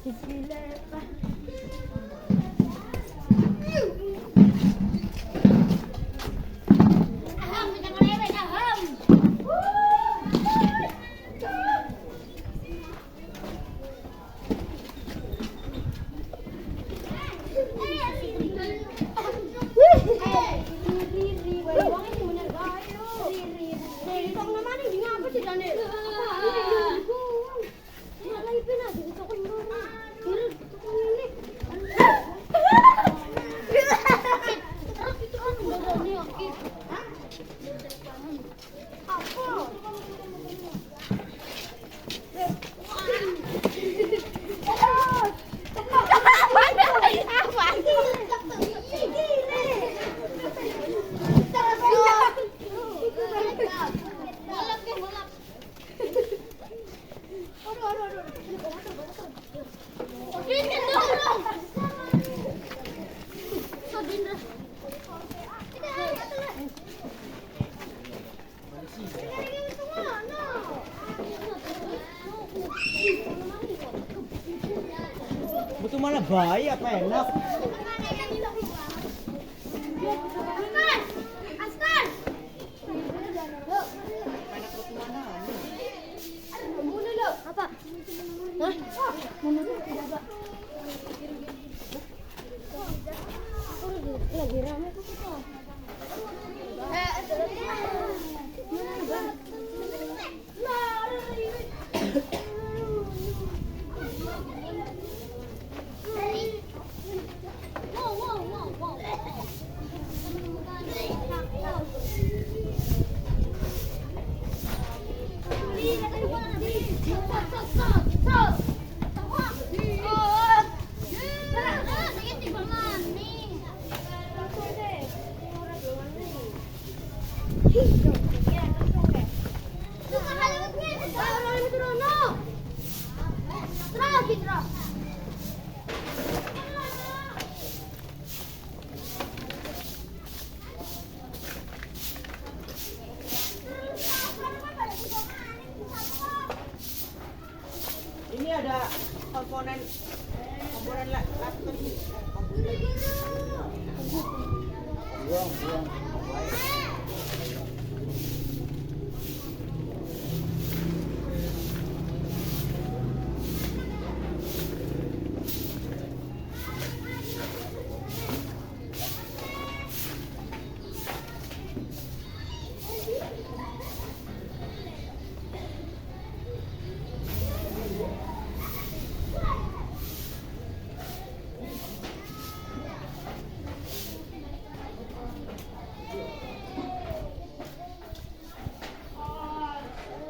Bismillah. Aham, kita ngelewet aham. Betul mana bayi apa enak? Apa? Hah? Lagi rame kok kita. Ini ada komponen laptop.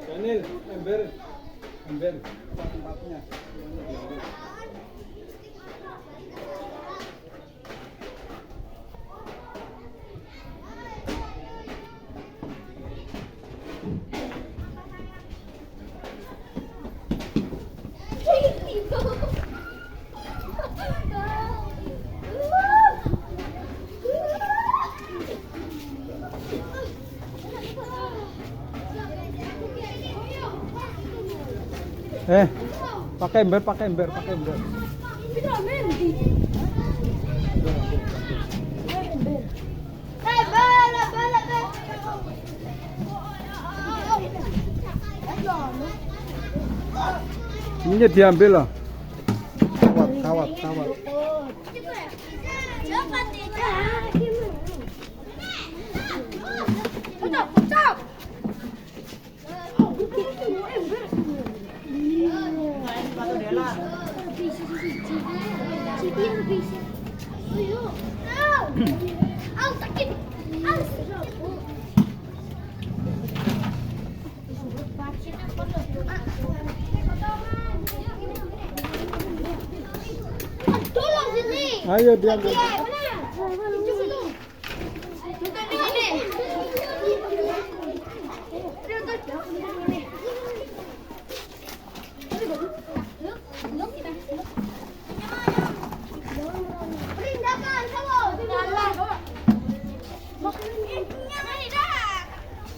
Daniel, ember tempatnya. Pakai ember, pakai ember, pakai ember. Ini diambil loh. Kawat, kawat, kawat. Ayo diambil.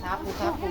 Sapu-sapu.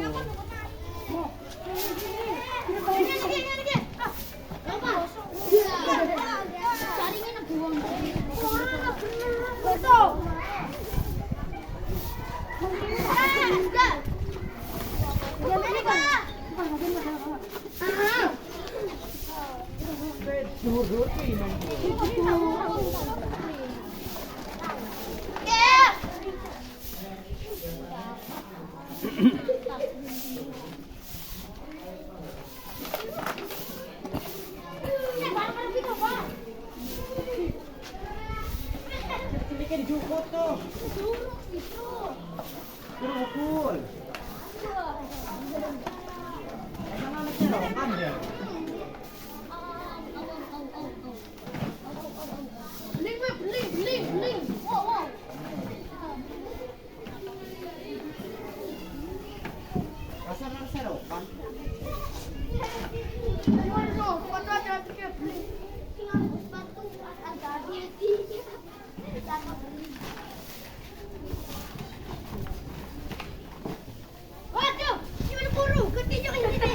Waduh, gimana buru? Ketinjau ini.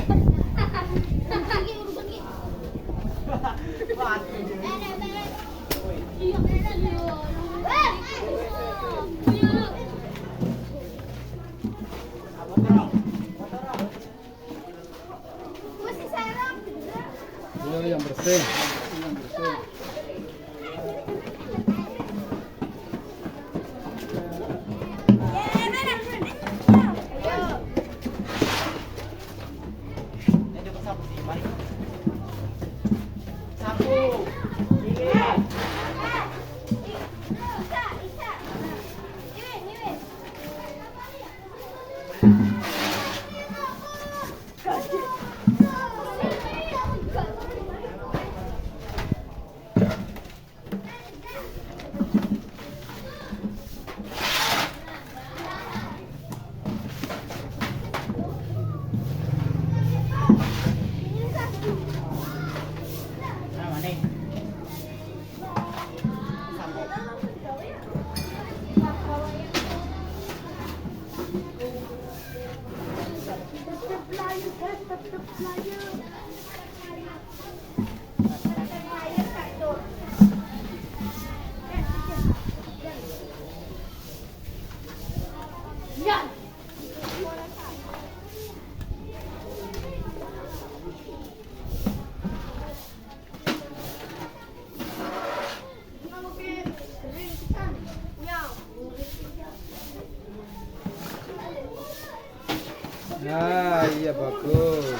Lagi urusan ini. Masih serem. Yang bersih. Yang bersih. Nah, iya bagus.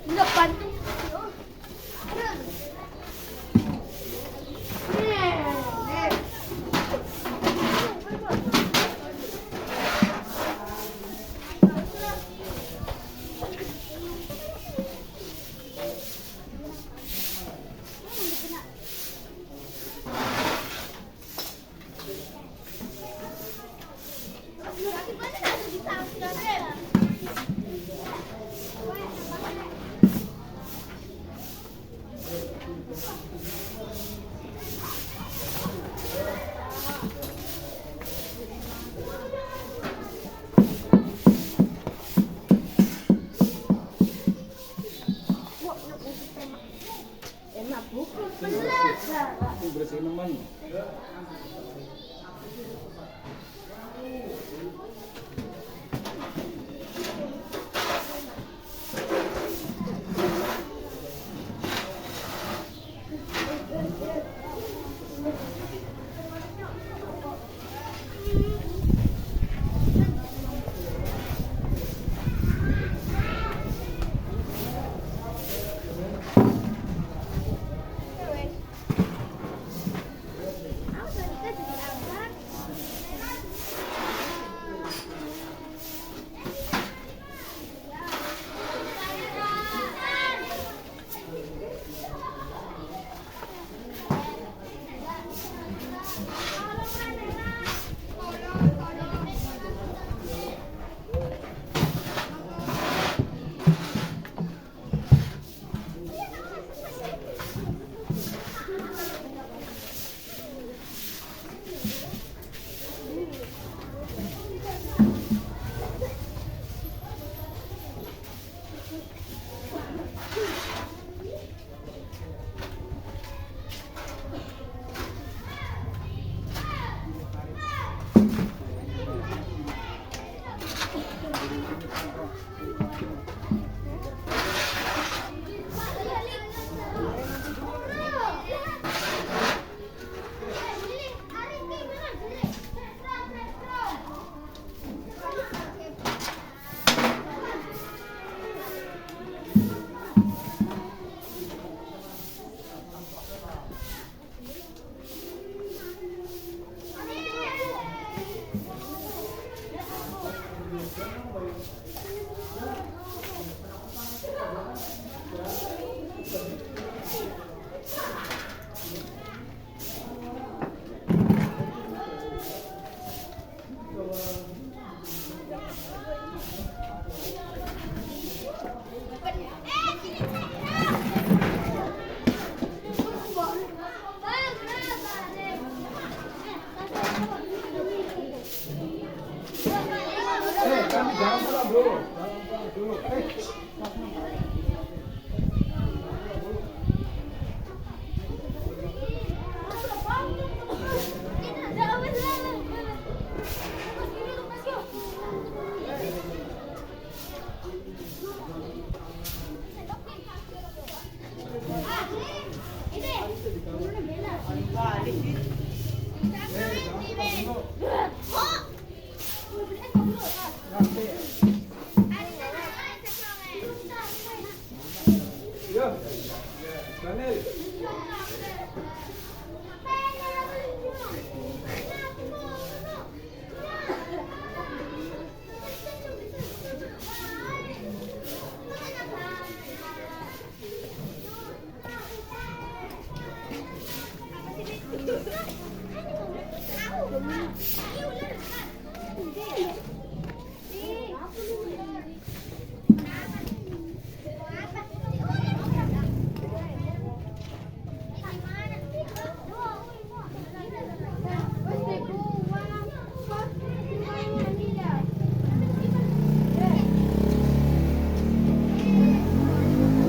Depan.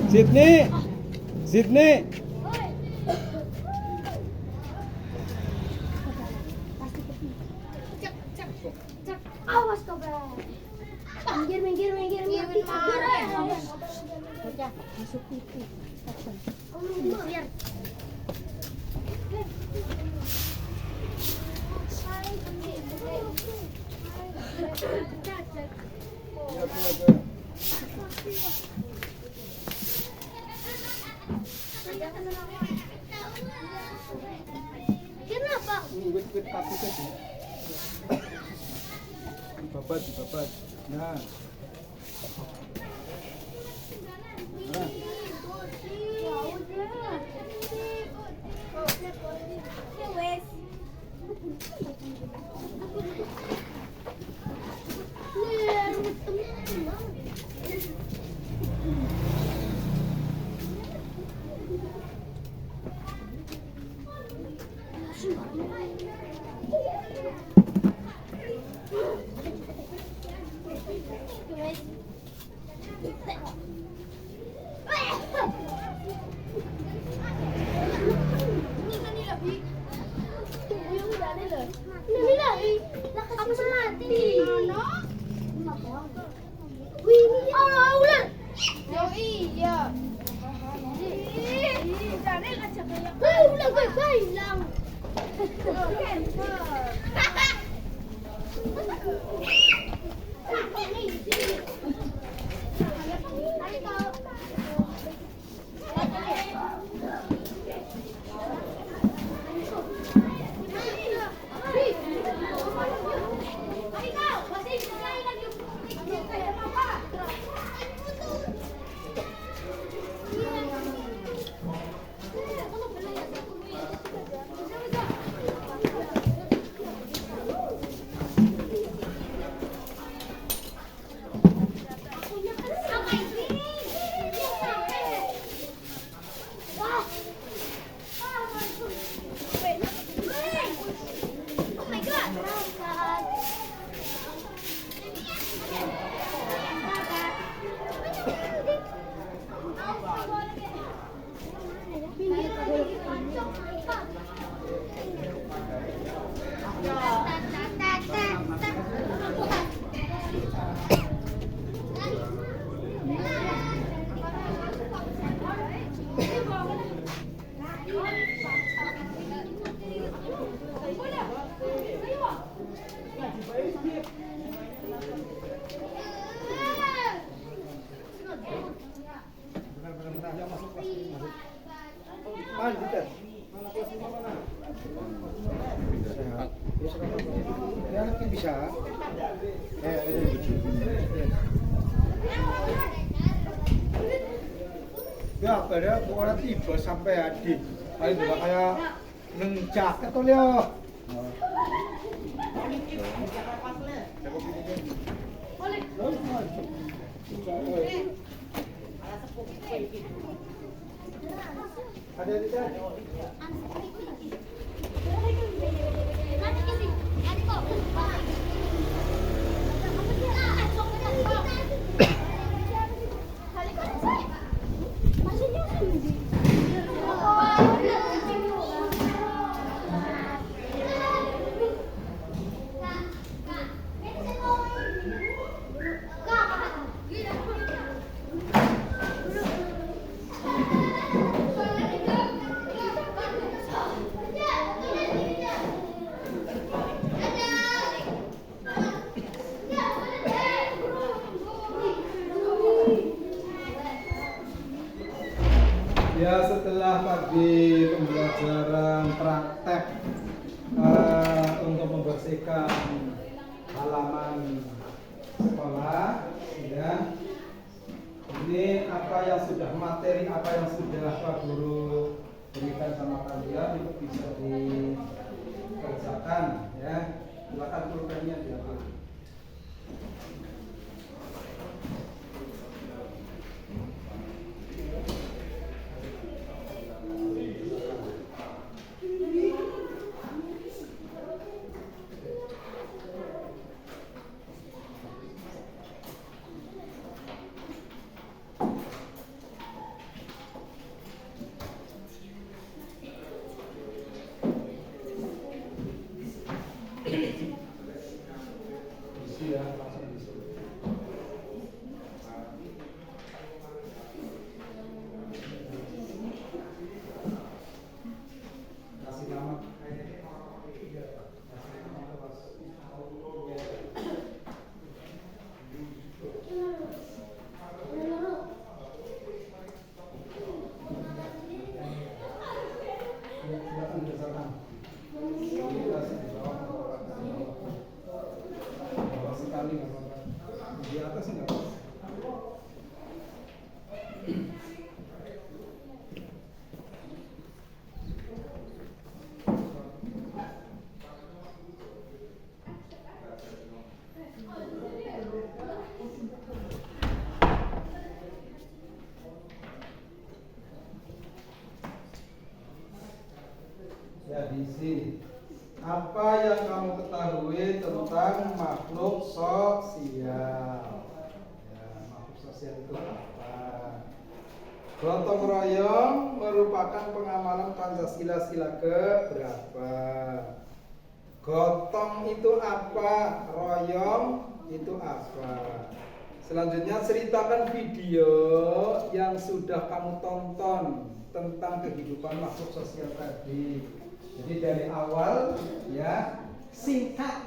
Sydney, Sydney. Awas kau, Bang. Minggir. Mati kabur. Udah, masuk pipi. Biar. Kenapa? Dibabat. Nah. hilang. Oh my god. Ya, pada pokoknya tiba sampai adik. Paling juga kayak neng jaket tuh ya. Ada tidak? Ya, setelah tadi pembelajaran praktek untuk membersihkan halaman sekolah, ya. Ini apa yang sudah materi, apa yang sudah Pak Guru berikan sama kalian itu bisa dikerjakan, ya. Silakan pulpennya diambil. Ya, langsung disuruh. Kasih nama. Silakan dikerjakan. Sekali nggak apa-apa, di atas nggak apa-apa. Ya, diisi. Apa yang kamu ketahui tentang makhluk sosial? Ya, makhluk sosial itu apa? Gotong royong merupakan pengamalan Pancasila sila ke berapa? Gotong itu apa? Royong itu apa? Selanjutnya ceritakan video yang sudah kamu tonton tentang kehidupan makhluk sosial tadi. Jadi dari awal ya singkat,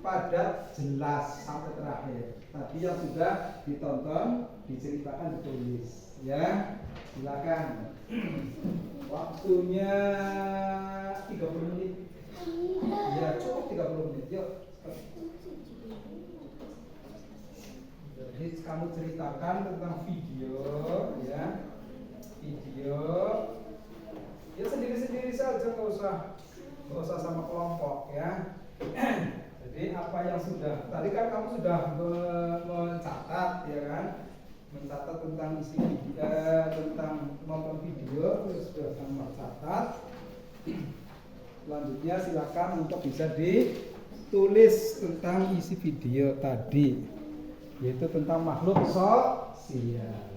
padat, jelas sampai terakhir. Tadi yang sudah ditonton, diceritakan, ditulis. Ya, silakan. Waktunya 30 menit. Ya cukup 30 menit. Yuk. Jadi kamu ceritakan tentang video, ya. Video. Ya sendiri-sendiri saja, nggak usah sama kelompok, ya. Jadi apa yang sudah tadi kan kamu sudah mencatat, ya kan, mencatat tentang isi video, tentang nonton video, terus sudah kamu catat. Selanjutnya silakan untuk bisa ditulis tentang isi video tadi, yaitu tentang makhluk sosial.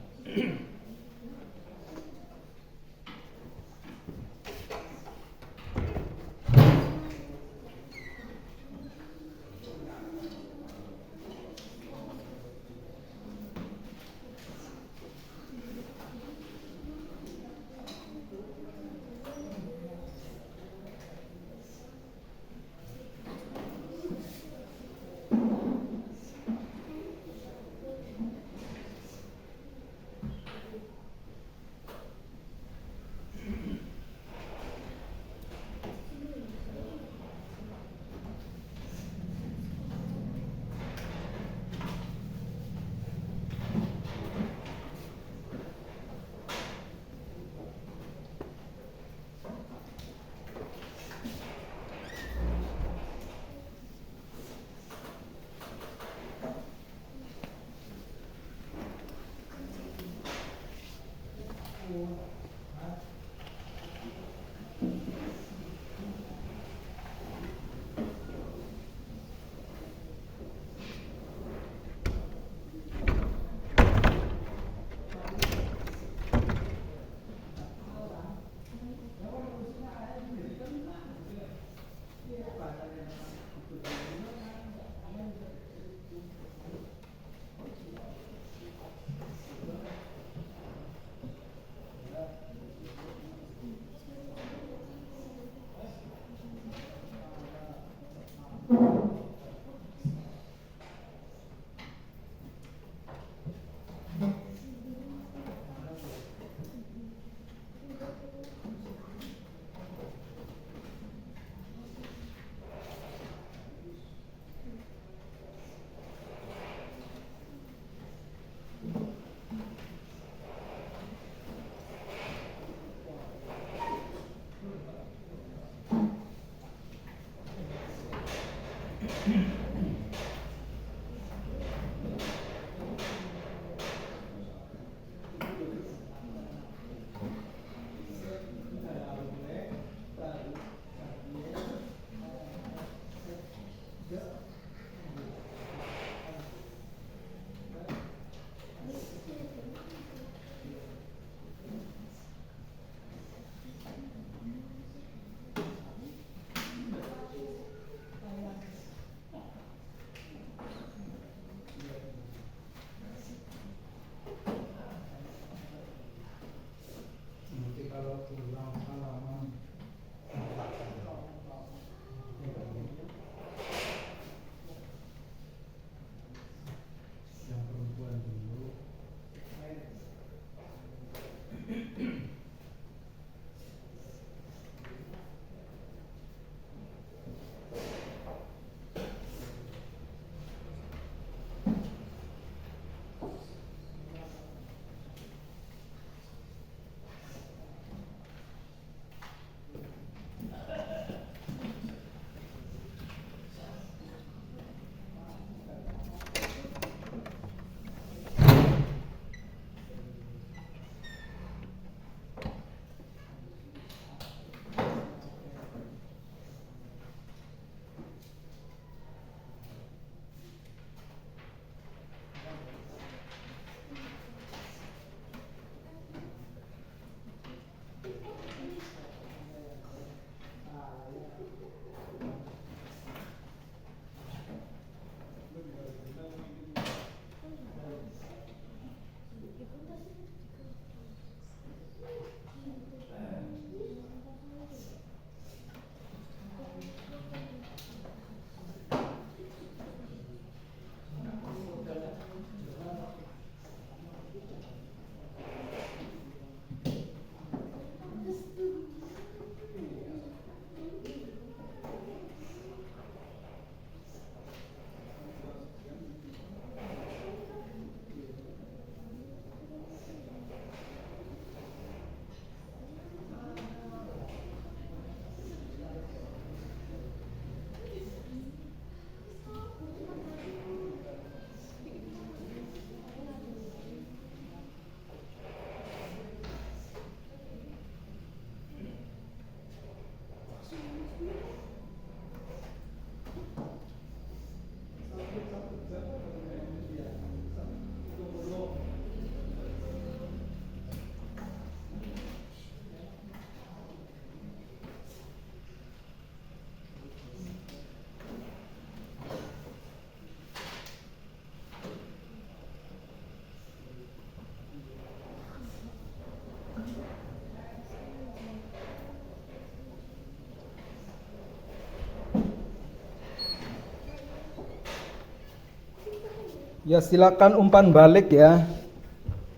Ya silakan umpan balik ya.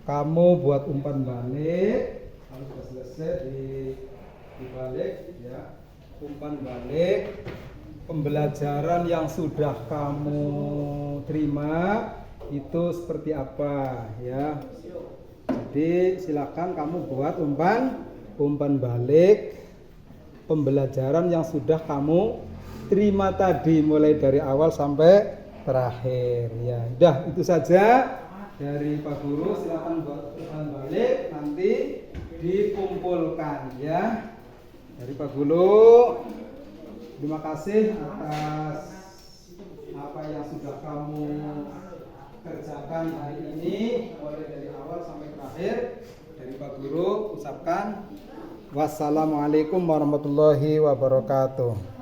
Kamu buat umpan balik. Kalau sudah selesai dibalik ya. Umpan balik pembelajaran yang sudah kamu terima itu seperti apa ya. Jadi silakan kamu buat umpan balik pembelajaran yang sudah kamu terima tadi mulai dari awal sampai terakhir ya. Udah itu saja dari Pak Guru, silakan buat umpan balik nanti dikumpulkan ya. Dari Pak Guru terima kasih atas apa yang sudah kamu kerjakan hari ini mulai dari awal sampai terakhir. Dari Pak Guru ucapkan wassalamualaikum warahmatullahi wabarakatuh.